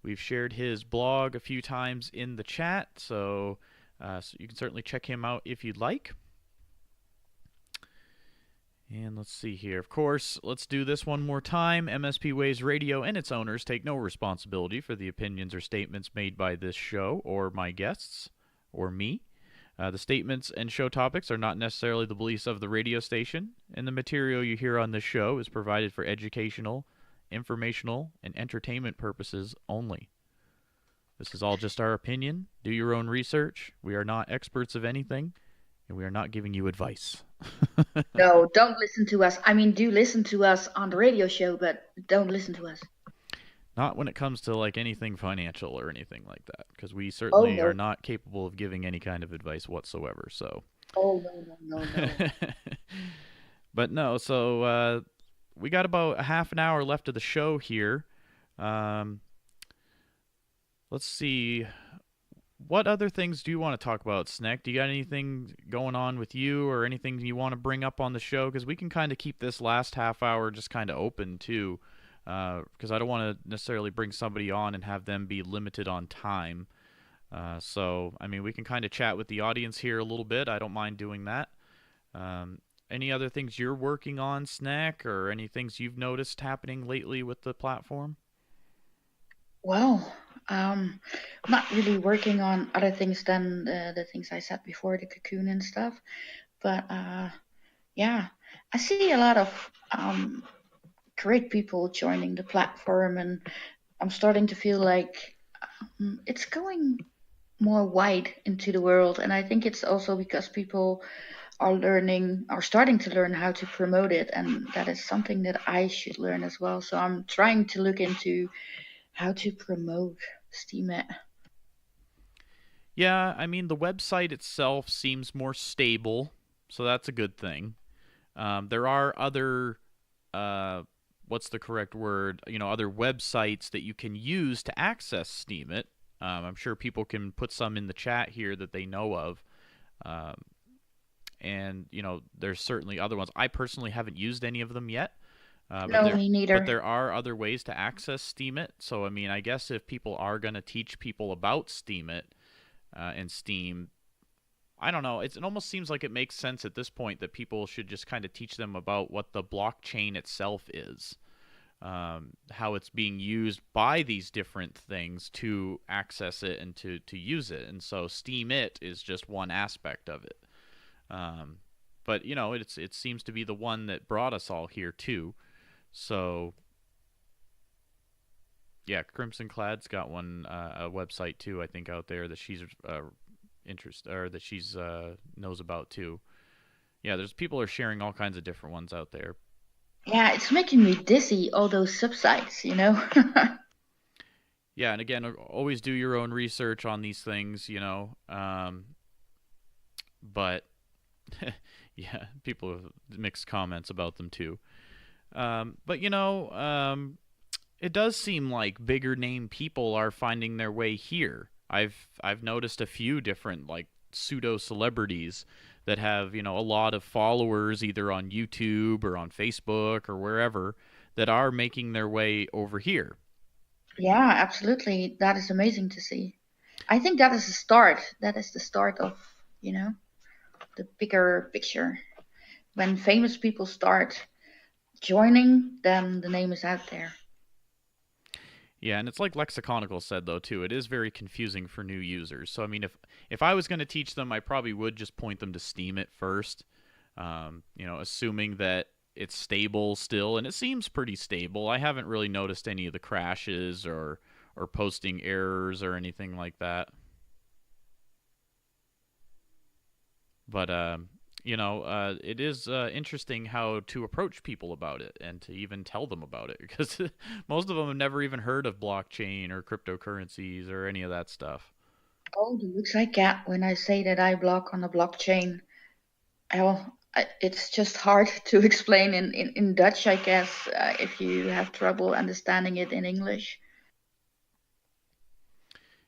We've shared his blog a few times in the chat, so you can certainly check him out if you'd like. And let's see here. Of course, let's do this one more time. MSP Waves Radio and its owners take no responsibility for the opinions or statements made by this show or my guests or me. The statements and show topics are not necessarily the beliefs of the radio station, and the material you hear on this show is provided for educational, informational, and entertainment purposes only. This is all just our opinion. Do your own research. We are not experts of anything, and we are not giving you advice. No, don't listen to us. I mean, do listen to us on the radio show, but don't listen to us. Not when it comes to like anything financial or anything like that, because we certainly no. are not capable of giving any kind of advice whatsoever. So. Oh no. But no, so we got about a half an hour left of the show here. Let's see. What other things do you want to talk about, Sneck? Do you got anything going on with you or anything you want to bring up on the show? Because we can kind of keep this last half hour just kind of open, too. Because I don't want to necessarily bring somebody on and have them be limited on time. So, I mean, we can kind of chat with the audience here a little bit. I don't mind doing that. Any other things you're working on, Snack, or any things you've noticed happening lately with the platform? Well, I'm not really working on other things than the things I said before, the cocoon and stuff. But yeah, I see a lot of great people joining the platform, and I'm starting to feel like it's going more wide into the world. And I think it's also because people are starting to learn how to promote it, and that is something that I should learn as well. So I'm trying to look into how to promote Steemit. Yeah, I mean, the website itself seems more stable, so that's a good thing. There are other, what's the correct word? Other websites that you can use to access Steemit. I'm sure people can put some in the chat here that they know of. And, there's certainly other ones. I personally haven't used any of them yet. No, me neither. But there are other ways to access Steemit. So, I mean, I guess if people are going to teach people about Steemit and Steem, I don't know. It almost seems like it makes sense at this point that people should just kind of teach them about what the blockchain itself is, how it's being used by these different things to access it and to use it. And so Steemit is just one aspect of it. But, it seems to be the one that brought us all here, too. So, yeah, Crimson Clad's got one a website too, I think, out there that she's knows about too. Yeah, there's people are sharing all kinds of different ones out there. Yeah, it's making me dizzy, all those subsites, Yeah, and again, always do your own research on these things, but yeah, people have mixed comments about them too. But it does seem like bigger name people are finding their way here. I've noticed a few different like pseudo celebrities that have a lot of followers either on YouTube or on Facebook or wherever that are making their way over here. Yeah, absolutely. That is amazing to see. I think that is the start. That is the start of the bigger picture. When famous people start joining, then the name is out there. Yeah, and it's like Lexiconical said, though, too. It is very confusing for new users. So, I mean, if I was going to teach them, I probably would just point them to Steemit first, assuming that it's stable still. And it seems pretty stable. I haven't really noticed any of the crashes or posting errors or anything like that. But it is interesting how to approach people about it and to even tell them about it because most of them have never even heard of blockchain or cryptocurrencies or any of that stuff. Oh, the looks I get when I say that I block on a blockchain. Well, it's just hard to explain in Dutch, I guess, if you have trouble understanding it in English.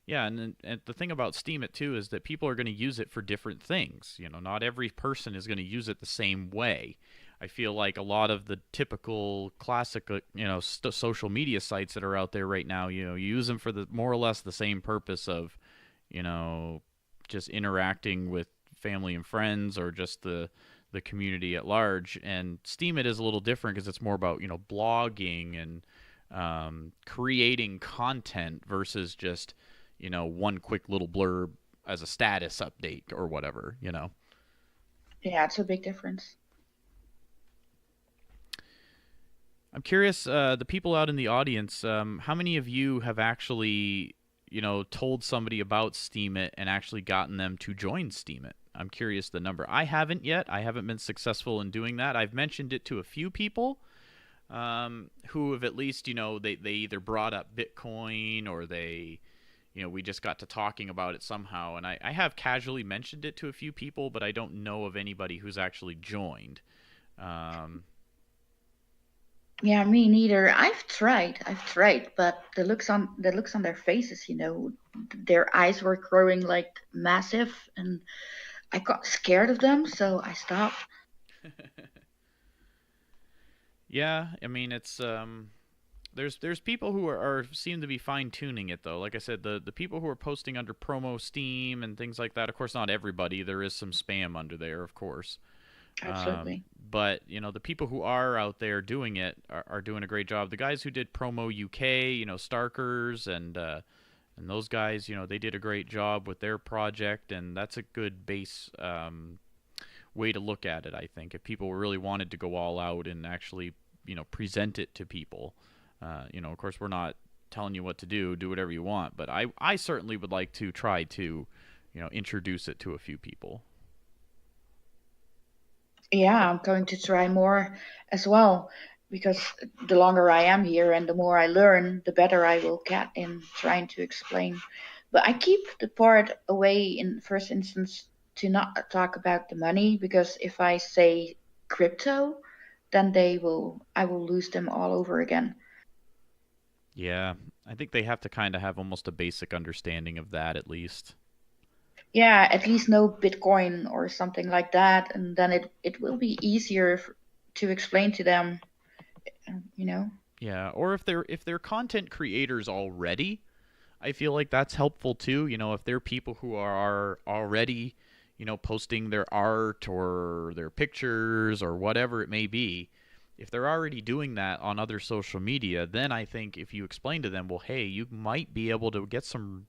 Yeah, and the thing about Steemit too is that people are going to use it for different things. Not every person is going to use it the same way. I feel like a lot of the typical classic, social media sites that are out there right now, you use them for the more or less the same purpose of, you know, just interacting with family and friends or just the community at large. And Steemit is a little different because it's more about blogging and creating content versus just one quick little blurb as a status update or whatever. Yeah, it's a big difference. I'm curious, the people out in the audience, how many of you have actually, told somebody about Steemit and actually gotten them to join Steemit? I'm curious the number. I haven't yet. I haven't been successful in doing that. I've mentioned it to a few people who have at least, they either brought up Bitcoin or we just got to talking about it somehow. And I have casually mentioned it to a few people, but I don't know of anybody who's actually joined. Um, Yeah, me neither. I've tried, but the looks on their faces, their eyes were growing like massive, and I got scared of them, so I stopped. yeah, I mean it's there's people who are seem to be fine tuning it though. Like I said, the people who are posting under promo Steem and things like that. Of course, not everybody. There is some spam under there, of course. Absolutely. But the people who are out there doing it are doing a great job. The guys who did promo UK, Starkers and those guys, they did a great job with their project, and that's a good base way to look at it. I think if people really wanted to go all out and actually present it to people, of course we're not telling you what to do whatever you want, but I certainly would like to try to introduce it to a few people. Yeah, I'm going to try more as well because the longer I am here and the more I learn, the better I will get in trying to explain. But I keep the part away in first instance to not talk about the money because if I say crypto, then I will lose them all over again. Yeah, I think they have to kind of have almost a basic understanding of that at least. Yeah, at least know Bitcoin or something like that, and then it will be easier to explain to them, you know. Yeah, or if they're content creators already, I feel like that's helpful too. If they're people who are already, posting their art or their pictures or whatever it may be, if they're already doing that on other social media, then I think if you explain to them, well, hey, you might be able to get some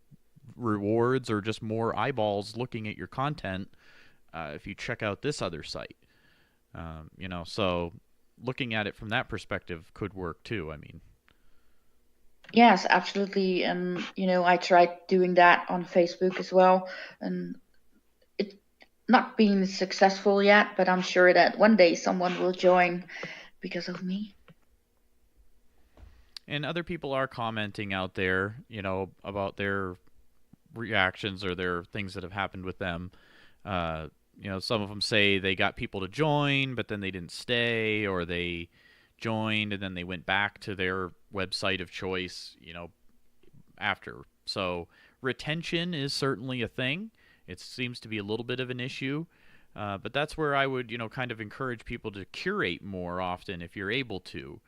rewards or just more eyeballs looking at your content if you check out this other site. So looking at it from that perspective could work too. I mean, Yes, absolutely. And I tried doing that on Facebook as well, and it's not been successful yet, but I'm sure that one day someone will join because of me. and other people are commenting out there, about their reactions or their things that have happened with them. Some of them say they got people to join, but then they didn't stay, or they joined and then they went back to their website of choice, after. So retention is certainly a thing. It seems to be a little bit of an issue. But that's where I would, kind of encourage people to curate more often if you're able to,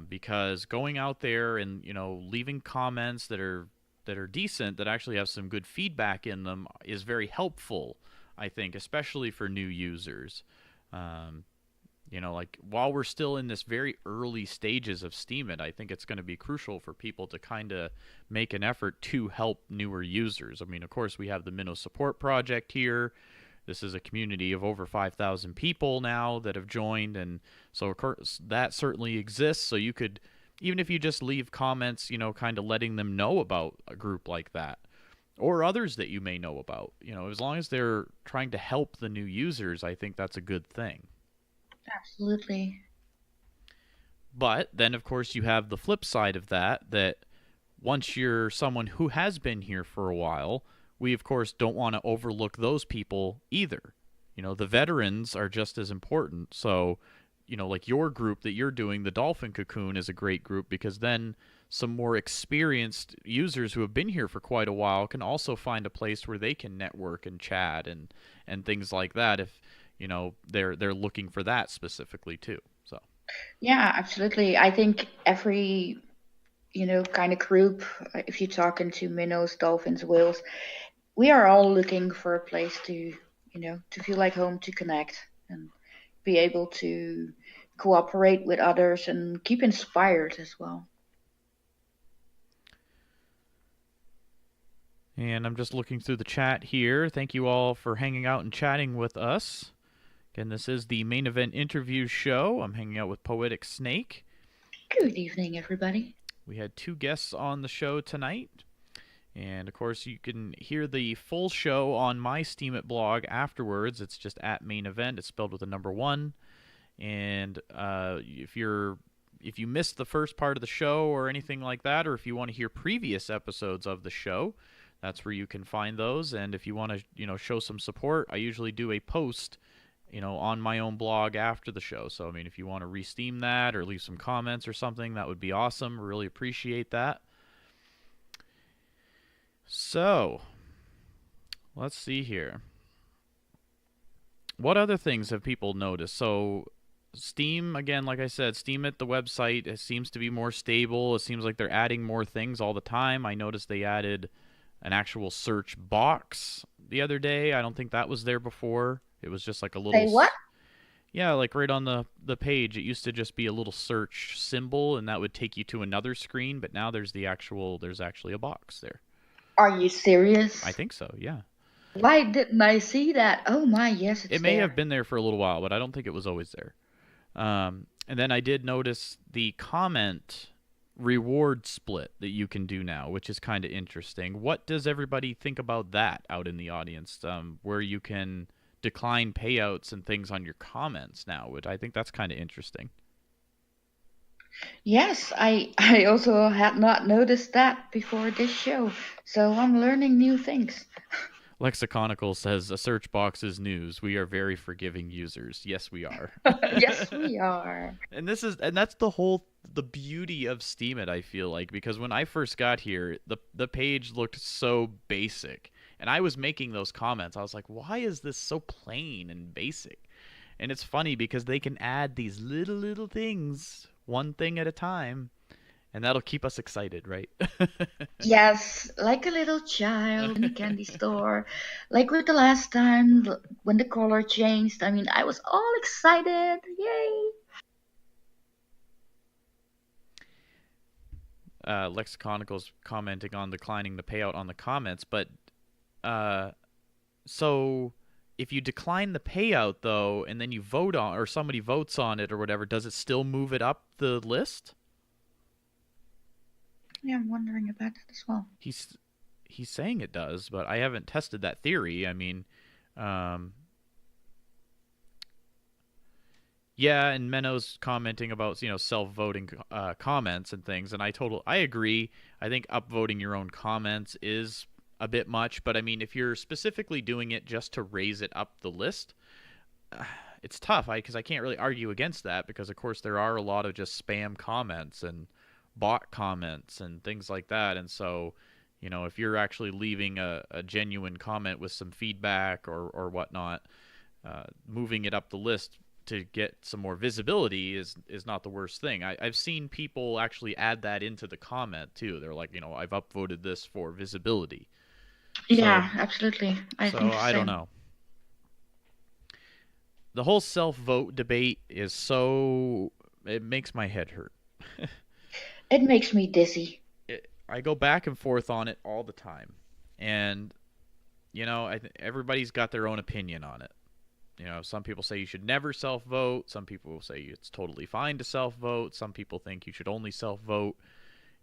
because going out there and leaving comments that are decent, that actually have some good feedback in them, is very helpful. I think, especially for new users. Um, like while we're still in this very early stages of Steemit, I think it's going to be crucial for people to kind of make an effort to help newer users. I mean, of course, we have the Minnow Support Project here. This is a community of over 5,000 people now that have joined, and so of course that certainly exists. So you could, even if you just leave comments, kind of letting them know about a group like that, or others that you may know about. You know, as long as they're trying to help the new users, I think that's a good thing. Absolutely. But then, of course, you have the flip side of that, that once you're someone who has been here for a while, we, of course, don't want to overlook those people either. You know, the veterans are just as important. So, you know, like your group that you're doing, the Dolphin Cocoon, is a great group because then some more experienced users who have been here for quite a while can also find a place where they can network and chat and things like that if, you know, they're looking for that specifically too. So, Yeah, absolutely. I think every, kind of group, if you're talking to minnows, dolphins, whales, we are all looking for a place to, to feel like home, to connect and be able to cooperate with others and keep inspired as well. and I'm just looking through the chat here. Thank you all for hanging out and chatting with us. Again, this is the Main Event Interview Show. I'm hanging out with Poetic Snake. Good evening, everybody. We had 2 guests on the show tonight. And of course, you can hear the full show on my Steemit blog afterwards. It's just at Main Event. It's spelled with a number 1. And if you missed the first part of the show or anything like that, or if you want to hear previous episodes of the show, that's where you can find those. And if you want to, show some support, I usually do a post, on my own blog after the show. So, I mean, if you want to re-steam that or leave some comments or something, that would be awesome. Really appreciate that. So, let's see here. What other things have people noticed? So, Steem, again, like I said, Steemit, the website, it seems to be more stable. It seems like they're adding more things all the time. I noticed they added an actual search box the other day. I don't think that was there before. It was just like a little... Say what? Yeah, like right on the page, it used to just be a little search symbol, and that would take you to another screen, but now there's actually a box there. Are you serious? I think so, yeah. Why didn't I see that? Oh my, yes, it's It may there. have been there for a little while, but I don't think it was always there. And then I did notice the comment reward split that you can do now, which is kind of interesting. What does everybody think about that out in the audience, where you can decline payouts and things on your comments now, which I think that's kind of interesting. Yes, I also had not noticed that before this show, so I'm learning new things. Lexiconical says, a search box is news. We are very forgiving users. Yes, we are. Yes, we are. And that's the beauty of Steemit, I feel like, because when I first got here, the page looked so basic. And I was making those comments. I was like, why is this so plain and basic? And it's funny because they can add these little things, one thing at a time, and that'll keep us excited, right? Yes, like a little child in a candy store. Like with the last time when the color changed. I mean, I was all excited. Yay! Lexiconical's commenting on declining the payout on the comments, but so if you decline the payout though, and then you vote on, or somebody votes on it or whatever, does it still move it up the list? Yeah, I'm wondering about that as well. He's saying it does, but I haven't tested that theory. I mean, yeah, and Menno's commenting about self-voting comments and things, and I agree. I think upvoting your own comments is a bit much, but I mean, if you're specifically doing it just to raise it up the list, it's tough because I can't really argue against that because, of course, there are a lot of just spam comments and bot comments and things like that. And so, if you're actually leaving a genuine comment with some feedback or whatnot, moving it up the list to get some more visibility is not the worst thing. I've seen people actually add that into the comment too. They're like, I've upvoted this for visibility. Yeah, absolutely. I think the I don't same. know. The whole self-vote debate is it makes my head hurt. It makes me dizzy. I go back and forth on it all the time. And, everybody's got their own opinion on it. Some people say you should never self-vote. Some people say it's totally fine to self-vote. Some people think you should only self-vote.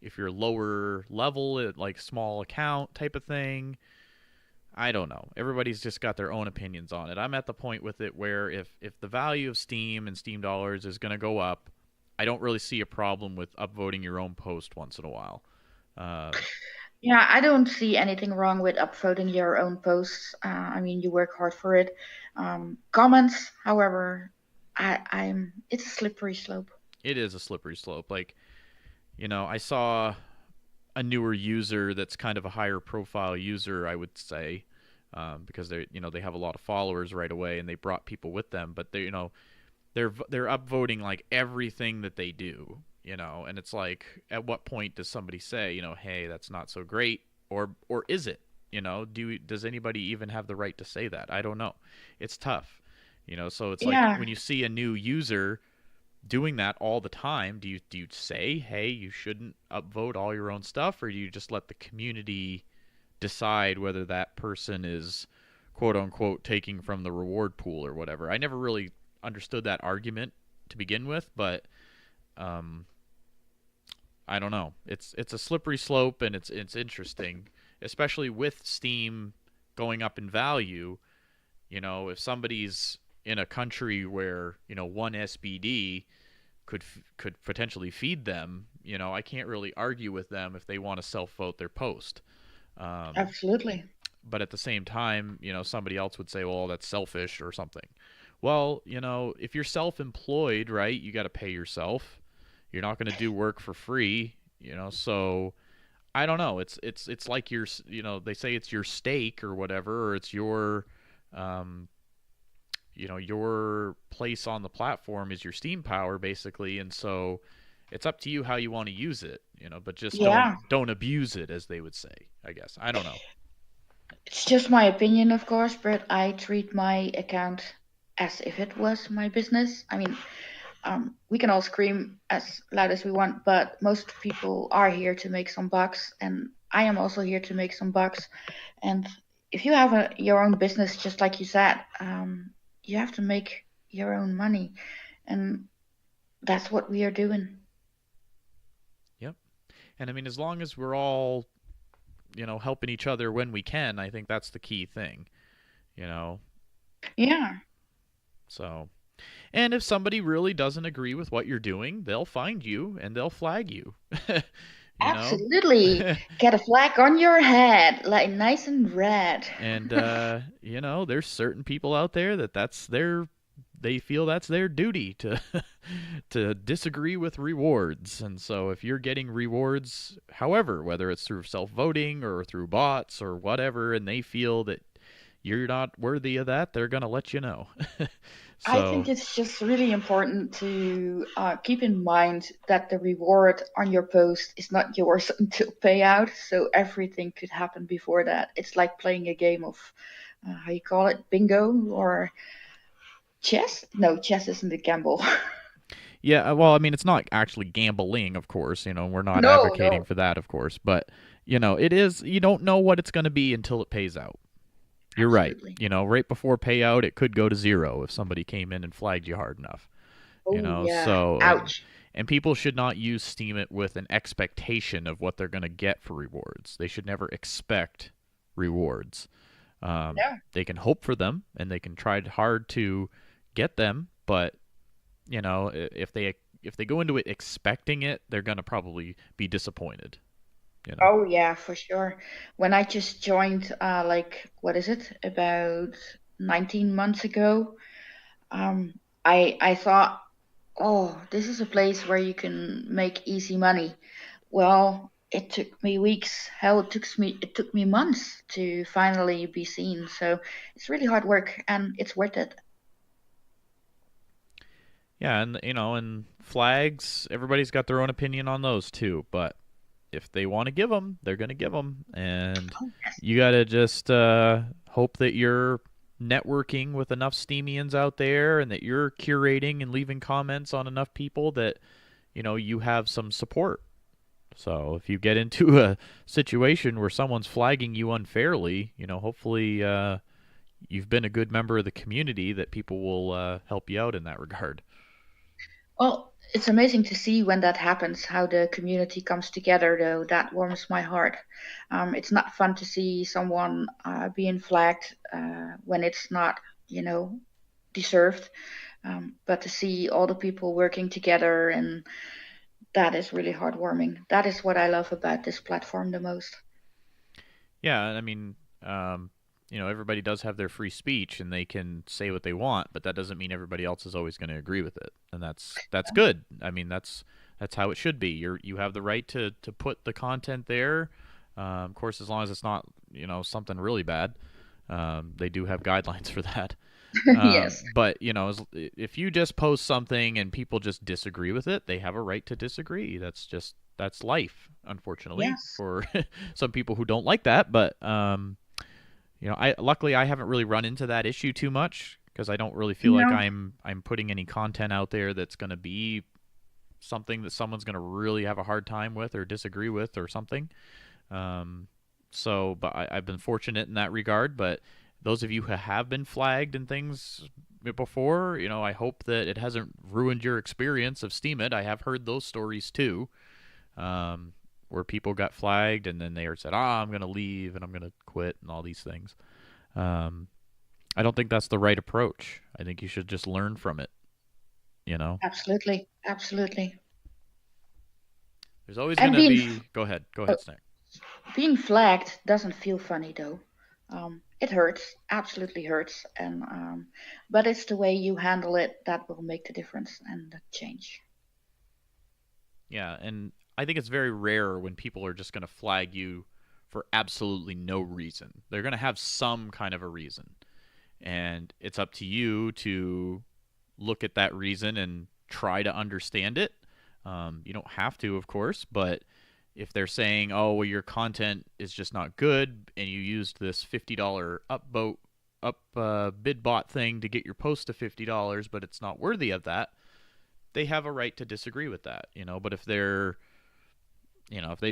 if you're lower level, like small account type of thing. I don't know. Everybody's just got their own opinions on it. I'm at the point with it where if the value of Steem and Steem dollars is going to go up, I don't really see a problem with upvoting your own post once in a while. Uh, Yeah, I don't see anything wrong with upvoting your own posts. I mean, you work hard for it. Comments, however, it's a slippery slope. it is a slippery slope. Like, I saw a newer user that's kind of a higher profile user, I would say, because they have a lot of followers right away, and they brought people with them. But they're upvoting like everything that they do, and it's like, at what point does somebody say, hey, that's not so great, or is it? Does anybody even have the right to say that? I don't know. It's tough, so it's like Yeah, when you see a new user doing that all the time, do you say, hey, you shouldn't upvote all your own stuff, or do you just let the community decide whether that person is quote unquote taking from the reward pool or whatever? I never really understood that argument to begin with, but um, I don't know. It's a slippery slope, and it's interesting, especially with Steem going up in value. If somebody's in a country where one SBD could potentially feed them, I can't really argue with them if they want to self vote their post. Um, absolutely. but at the same time, somebody else would say, well, that's selfish or something. Well, if you're self-employed, right, you got to pay yourself. You're not going to do work for free, so I don't know. It's like they say it's your stake or whatever, or it's um, your place on the platform is your Steam power basically, and so it's up to you how you want to use it, but just don't Yeah, don't abuse it, as they would say, I guess. I don't know. it's just my opinion, of course, but I treat my account as if it was my business. I mean, we can all scream as loud as we want, but most people are here to make some bucks, and I am also here to make some bucks. And if you have your own business, just like you said, you have to make your own money, and that's what we are doing. Yep. And I mean, as long as we're all, helping each other when we can, I think that's the key thing, you know. Yeah, So, and if somebody really doesn't agree with what you're doing, they'll find you and they'll flag you. you know. absolutely. Get a flag on your head, like nice and red. And there's certain people out there they feel that's their duty to to disagree with rewards. And so if you're getting rewards, however, whether it's through self-voting or through bots or whatever, and they feel that you're not worthy of that, they're going to let you know. I think So, it's just really important to keep in mind that the reward on your post is not yours until payout. So everything could happen before that. It's like playing a game of, how you call it, bingo or chess? No, chess isn't a gamble. yeah, well, I mean, it's not actually gambling, of course. We're not No, advocating no, for that, of course. But, it is, you don't know what it's going to be until it pays out. You're right. absolutely. Right before payout, it could go to zero if somebody came in and flagged you hard enough. Oh, yeah. So, Ouch. and people should not use Steemit with an expectation of what they're going to get for rewards. They should never expect rewards. Yeah. They can hope for them and they can try hard to get them, but if they go into it expecting it, they're going to probably be disappointed. You know. Oh, yeah, for sure. When I just joined, like, what is it, about 19 months ago, I thought, oh, this is a place where you can make easy money. Well, it took me weeks. Hell, it took me months to finally be seen. So it's really hard work and it's worth it. Yeah, and flags, everybody's got their own opinion on those too, but if they want to give them, they're going to give them, and Oh, yes. you got to just hope that you're networking with enough Steemians out there, and that you're curating and leaving comments on enough people that you have some support. So if you get into a situation where someone's flagging you unfairly, hopefully you've been a good member of the community that people will help you out in that regard. Well, It's amazing to see when that happens, how the community comes together, though. That warms my heart. It's not fun to see someone being flagged when it's not, deserved. But to see all the people working together, and that is really heartwarming. That is what I love about this platform the most. Yeah, I mean, everybody does have their free speech and they can say what they want, but that doesn't mean everybody else is always going to agree with it, and that's good. I mean, that's how it should be. You have the right to put the content there, of course, as long as it's not something really bad. They do have guidelines for that. Yes, But if you just post something and people just disagree with it, they have a right to disagree. That's life, unfortunately, yes. for some people who don't like that. But I luckily I haven't really run into that issue too much because I don't really feel like No, I'm putting any content out there that's going to be something that someone's going to really have a hard time with or disagree with or something. Um, but I've been fortunate in that regard. But those of you who have been flagged and things before, I hope that it hasn't ruined your experience of Steemit. I have heard those stories too, where people got flagged and then they said, I'm going to leave and I'm going to quit and all these things. Um, I don't think that's the right approach. I think you should just learn from it, you know? absolutely, absolutely. There's always going And to be. Go ahead. Go ahead, Snack. being flagged doesn't feel funny though. It hurts, absolutely hurts, and but it's the way you handle it that will make the difference and the change. Yeah, and I think it's very rare when people are just going to flag you for absolutely no reason. They're going to have some kind of a reason. And it's up to you to look at that reason and try to understand it. You don't have to, of course, but if they're saying, "Oh, well, your content is just not good," and you used this $50 bid bot thing to get your post to $50, but it's not worthy of that, they have a right to disagree with that, But if they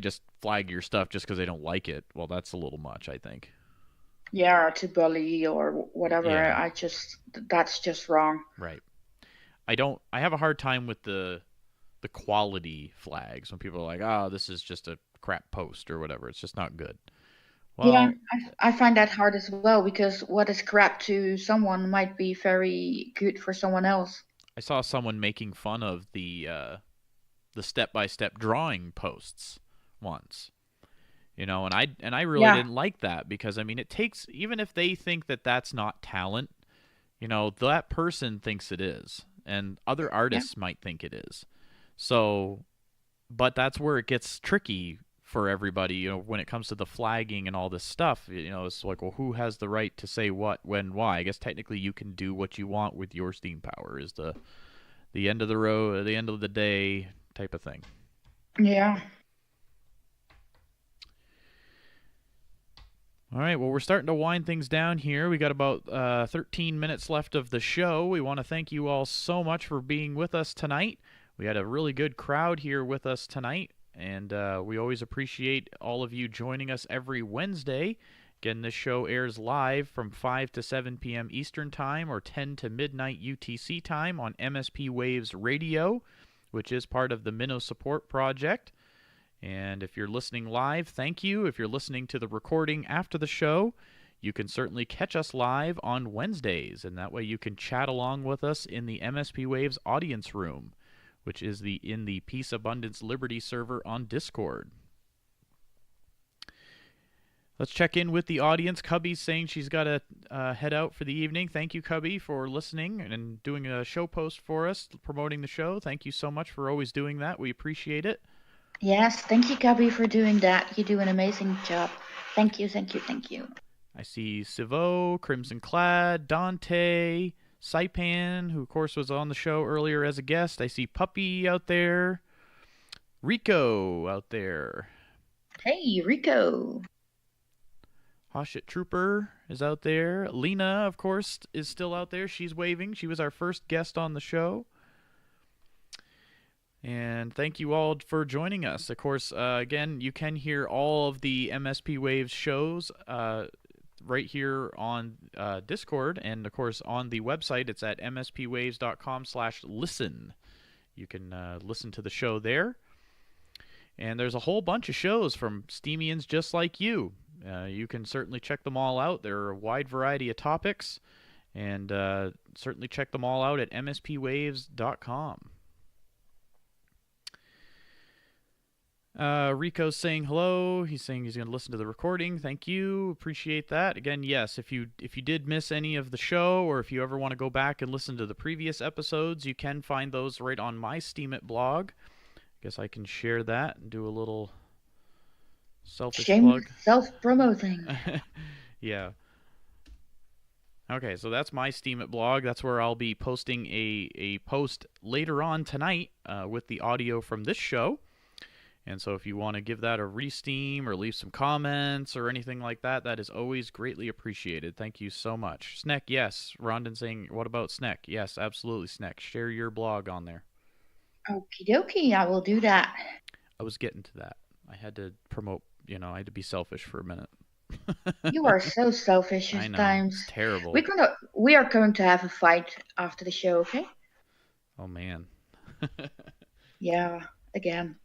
just flag your stuff just because they don't like it, well, that's a little much, I think. Yeah, or to bully or whatever. Yeah, That's just wrong. right. I have a hard time with the quality flags when people are like, "Oh, this is just a crap post or whatever. It's just not good." Yeah, Well, I find that hard as well because what is crap to someone might be very good for someone else. I saw someone making fun of the step-by-step drawing posts once. And I really Yeah, didn't like that because I mean, it takes, even if they think that that's not talent, that person thinks it is, and other yeah, artists might think it is. So, but that's where it gets tricky for everybody, when it comes to the flagging and all this stuff. It's like, well, who has the right to say what, when, why? I guess technically you can do what you want with your Steam power, is the end of the road, the end of the day type of thing. yeah. All right, well, we're starting to wind things down here. We got about 13 minutes left of the show. We want to thank you all so much for being with us tonight. We had a really good crowd here with us tonight, and we always appreciate all of you joining us every Wednesday. Again, this show airs live from 5 to 7 p.m. Eastern Time or 10 to midnight UTC time on MSP Waves Radio, which is part of the Minnow Support Project. And if you're listening live, thank you. If you're listening to the recording after the show, you can certainly catch us live on Wednesdays, and that way you can chat along with us in the MSP Waves audience room, which is in the Peace, Abundance, Liberty server on Discord. Let's check in with the audience. Cubby's saying she's got to head out for the evening. Thank you, Cubby, for listening and doing a show post for us, promoting the show. Thank you so much for always doing that. We appreciate it. Yes, thank you, Gabby, for doing that. You do an amazing job. Thank you, thank you, thank you. I see Sivo, Crimson Clad, Dante, Saipan, who of course was on the show earlier as a guest. I see Puppy out there. Rico out there. Hey, Rico. Hoshit Trooper is out there. Lena, of course, is still out there. She's waving. She was our first guest on the show. And thank you all for joining us. Of course, again, you can hear all of the MSP Waves shows right here on Discord. And, of course, on the website, it's at mspwaves.com/listen. You can listen to the show there. And there's a whole bunch of shows from Steemians just like you. You can certainly check them all out. There are a wide variety of topics, and certainly check them all out at mspwaves.com. Rico's saying hello. He's saying he's going to listen to the recording. Thank you. Appreciate that. Again, yes, if you did miss any of the show, or if you ever want to go back and listen to the previous episodes, you can find those right on my Steemit blog. Guess I can share that and do a little selfish plug. Self-promoting. Yeah. Okay, so that's my Steemit blog. That's where I'll be posting a post later on tonight with the audio from this show. And so if you want to give that a re-steam or leave some comments or anything like that, that is always greatly appreciated. Thank you so much. Sneck, yes. Rondon saying, what about Sneck? Yes, absolutely, Sneck. Share your blog on there. Okie dokie, I will do that. I was getting to that. I had to promote, I had to be selfish for a minute. You are so selfish I at know. times. It's terrible. We are going to have a fight after the show, okay? Oh, man. Yeah, again.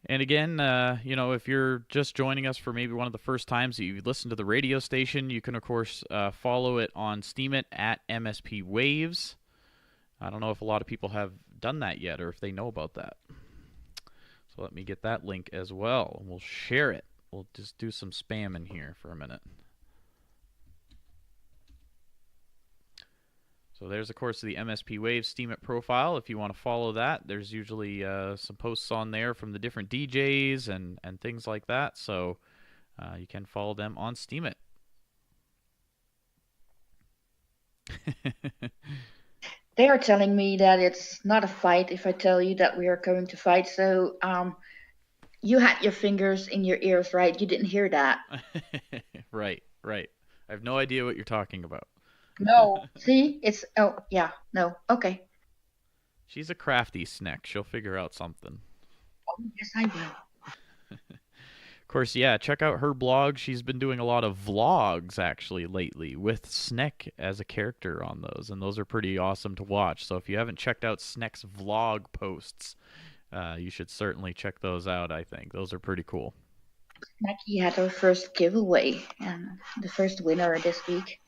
And again, if you're just joining us for maybe one of the first times that you listen to the radio station, you can, of course, follow it on Steemit at MSP Waves. I don't know if a lot of people have done that yet or if they know about that. So let me get that link as well. We'll share it. We'll just do some spam in here for a minute. So there's, of course, the MSP Waves Steemit profile. If you want to follow that, there's usually some posts on there from the different DJs and things like that. So you can follow them on Steemit. They are telling me that it's not a fight if I tell you that we are going to fight. So you had your fingers in your ears, right? You didn't hear that. Right. I have no idea what you're talking about. No. See? No. Okay. She's a crafty Sneck. She'll figure out something. Oh, yes, I will. Of course, yeah, check out her blog. She's been doing a lot of vlogs, actually, lately, with Sneck as a character on those, and those are pretty awesome to watch. So if you haven't checked out Sneck's vlog posts, you should certainly check those out, I think. Those are pretty cool. Snecky had her first giveaway, and the first winner this week.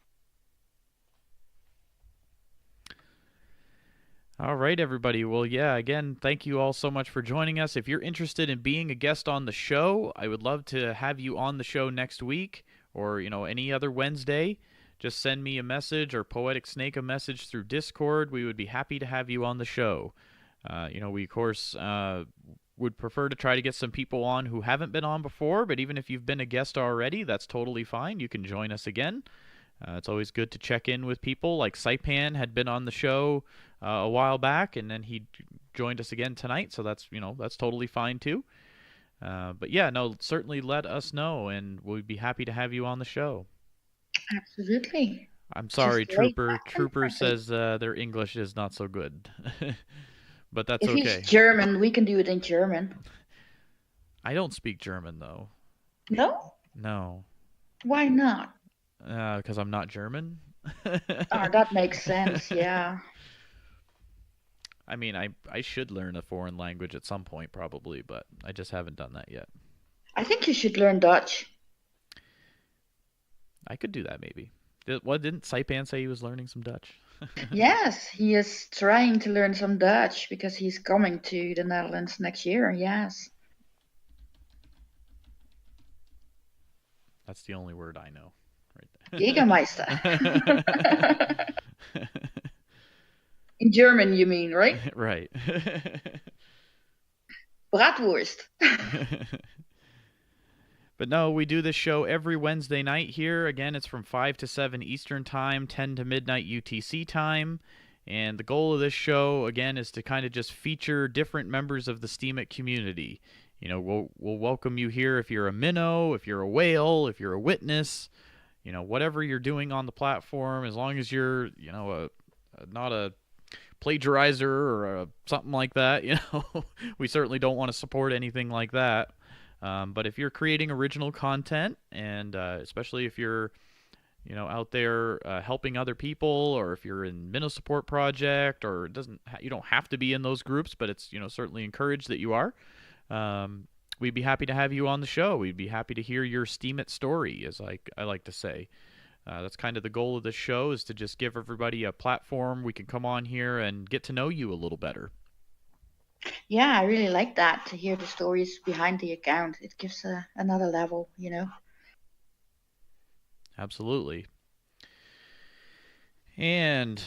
All right, everybody. Well, yeah, again, thank you all so much for joining us. If you're interested in being a guest on the show, I would love to have you on the show next week or, any other Wednesday. Just send me a message or Poetic Snake a message through Discord. We would be happy to have you on the show. We, of course, would prefer to try to get some people on who haven't been on before, but even if you've been a guest already, that's totally fine. You can join us again. It's always good to check in with people. Like Saipan had been on the show a while back, and then he joined us again tonight, so that's totally fine too. But yeah, no, certainly let us know, and we'd be happy to have you on the show. Absolutely. I'm sorry, Just lay Trooper. back and Trooper happy. says their English is not so good, but that's If okay. he's German, we can do it in German. I don't speak German though. No? No, Why not? because I'm not German. Oh, that makes sense, yeah. I mean, I should learn a foreign language at some point probably, but I just haven't done that yet. I think you should learn Dutch. I could do that maybe. Didn't Saipan say he was learning some Dutch? Yes, he is trying to learn some Dutch because he's coming to the Netherlands next year, yes. That's the only word I know. Jägermeister. In German, you mean, right? Right. Bratwurst. But no, we do this show every Wednesday night here. Again, it's from 5 to 7 Eastern Time, 10 to midnight UTC time. And the goal of this show, again, is to kind of just feature different members of the Steemit community. We'll welcome you here if you're a minnow, if you're a whale, if you're a witness, whatever you're doing on the platform, as long as you're, not a plagiarizer or something like that, we certainly don't want to support anything like that. But if you're creating original content, and especially if you're out there helping other people, or if you're in Minnow Support Project, or it doesn't you don't have to be in those groups, but it's certainly encouraged that you are. Um, we'd be happy to have you on the show. We'd be happy to hear your Steemit story, as I like to say. That's kind of the goal of this show, is to just give everybody a platform we can come on here and get to know you a little better. Yeah, I really like that, to hear the stories behind the account. It gives another level, Absolutely. And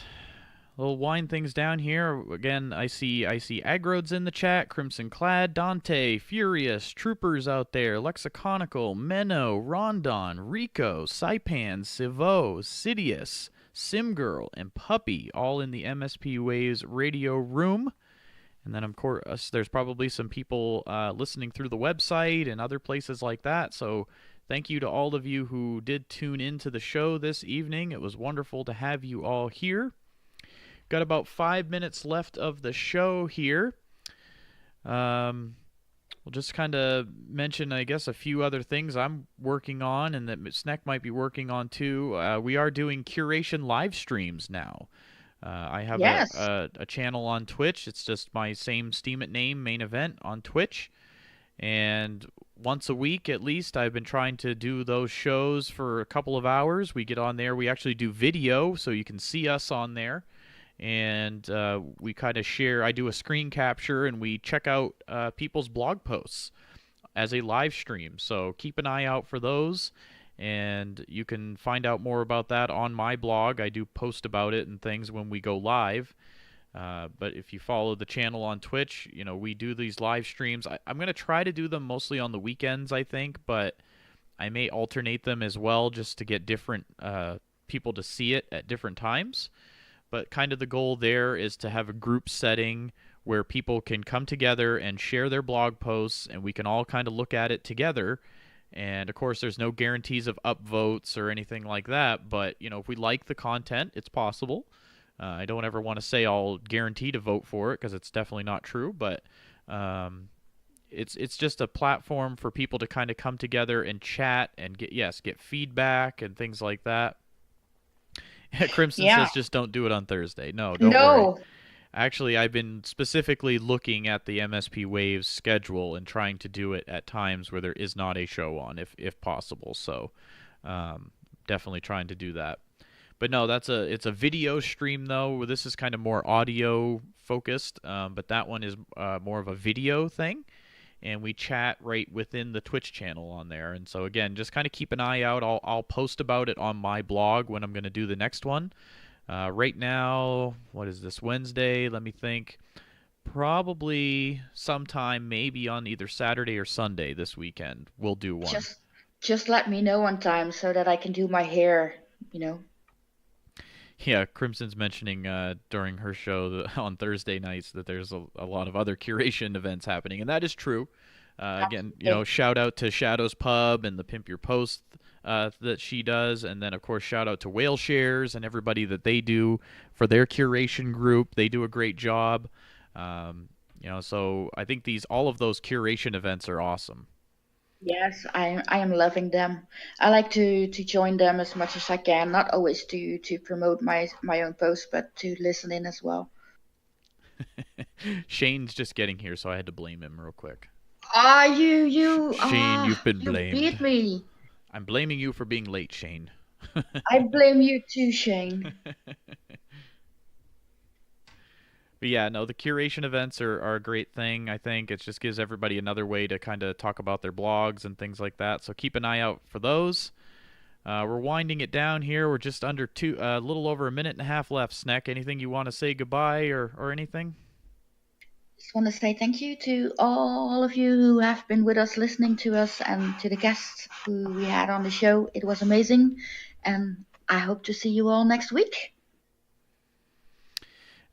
we'll wind things down here. Again, I see Aggrod's in the chat, Crimson Clad, Dante, Furious, Troopers out there, Lexiconical, Menno, Rondon, Rico, Saipan, Sivo, Sidious, Simgirl, and Puppy, all in the MSP Waves radio room. And then, of course, there's probably some people listening through the website and other places like that. So thank you to all of you who did tune into the show this evening. It was wonderful to have you all here. Got about 5 minutes left of the show here. We'll just kind of mention, I guess, a few other things I'm working on and that Sneck might be working on too. We are doing curation live streams now. I have Yes. a channel on Twitch. It's just my same Steemit name, Main Event, on Twitch. And once a week at least, I've been trying to do those shows for a couple of hours. We get on there. We actually do video, so you can see us on there. And we kind of share. I do a screen capture, and we check out people's blog posts as a live stream. So keep an eye out for those. And you can find out more about that on my blog. I do post about it and things when we go live. But if you follow the channel on Twitch, we do these live streams. I'm going to try to do them mostly on the weekends, I think, but I may alternate them as well just to get different people to see it at different times. But kind of the goal there is to have a group setting where people can come together and share their blog posts, and we can all kind of look at it together. And of course, there's no guarantees of upvotes or anything like that. But if we like the content, it's possible. I don't ever want to say I'll guarantee to vote for it, because it's definitely not true. But it's just a platform for people to kind of come together and chat and get feedback and things like that. Crimson says just don't do it on Thursday. No, don't worry. Actually, I've been specifically looking at the MSP Waves schedule and trying to do it at times where there is not a show on, if possible. So definitely trying to do that. But no, it's a video stream, though. This is kind of more audio focused, but that one is more of a video thing. And we chat right within the Twitch channel on there. And so, again, just kind of keep an eye out. I'll post about it on my blog when I'm going to do the next one. Right now, what is this, Wednesday? Let me think. Probably sometime maybe on either Saturday or Sunday this weekend, we'll do one. Just let me know on time so that I can do my hair, Yeah, Crimson's mentioning during her show on Thursday nights that there's a lot of other curation events happening, and that is true. Again, shout out to Shadow's Pub and the Pimp Your Post that she does, and then of course shout out to Whale Shares and everybody that they do for their curation group. They do a great job. So I think all of those curation events are awesome. Yes, I am loving them. I like to join them as much as I can, not always to promote my own posts, but to listen in as well. Shane's just getting here, so I had to blame him real quick. You Shane, you've been blamed. You beat me. I'm blaming you for being late, Shane. I blame you too, Shane. But yeah, no, the curation events are a great thing, I think. It just gives everybody another way to kind of talk about their blogs and things like that. So keep an eye out for those. We're winding it down here. We're just under a little over a minute and a half left. Sneck, anything you want to say goodbye or anything? Just want to say thank you to all of you who have been with us, listening to us, and to the guests who we had on the show. It was amazing, and I hope to see you all next week.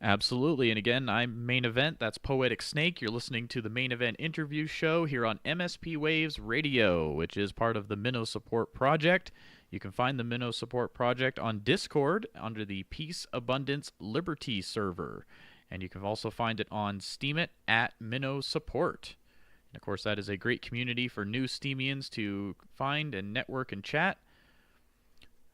Absolutely. And again, I'm Main Event. That's Poetic Snake. You're listening to the Main Event interview show here on MSP Waves Radio, which is part of the Minnow Support Project. You can find the Minnow Support Project on Discord under the Peace, Abundance, Liberty server. And you can also find it on Steemit at Minnow Support. And of course, that is a great community for new Steemians to find and network and chat.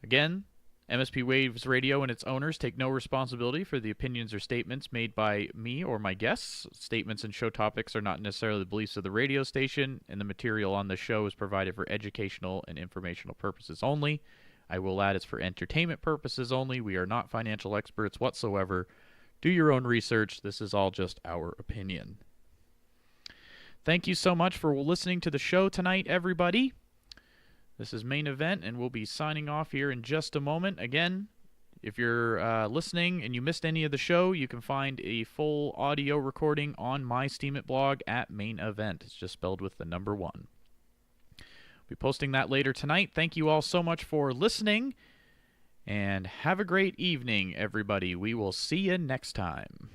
Again, MSP Waves Radio and its owners take no responsibility for the opinions or statements made by me or my guests. Statements and show topics are not necessarily the beliefs of the radio station, and the material on the show is provided for educational and informational purposes only. I will add it's for entertainment purposes only. We are not financial experts whatsoever. Do your own research. This is all just our opinion. Thank you so much for listening to the show tonight, everybody. This is Main Event, and we'll be signing off here in just a moment. Again, if you're listening and you missed any of the show, you can find a full audio recording on my Steemit blog at Main Event. It's just spelled with the number 1. I'll be posting that later tonight. Thank you all so much for listening, and have a great evening, everybody. We will see you next time.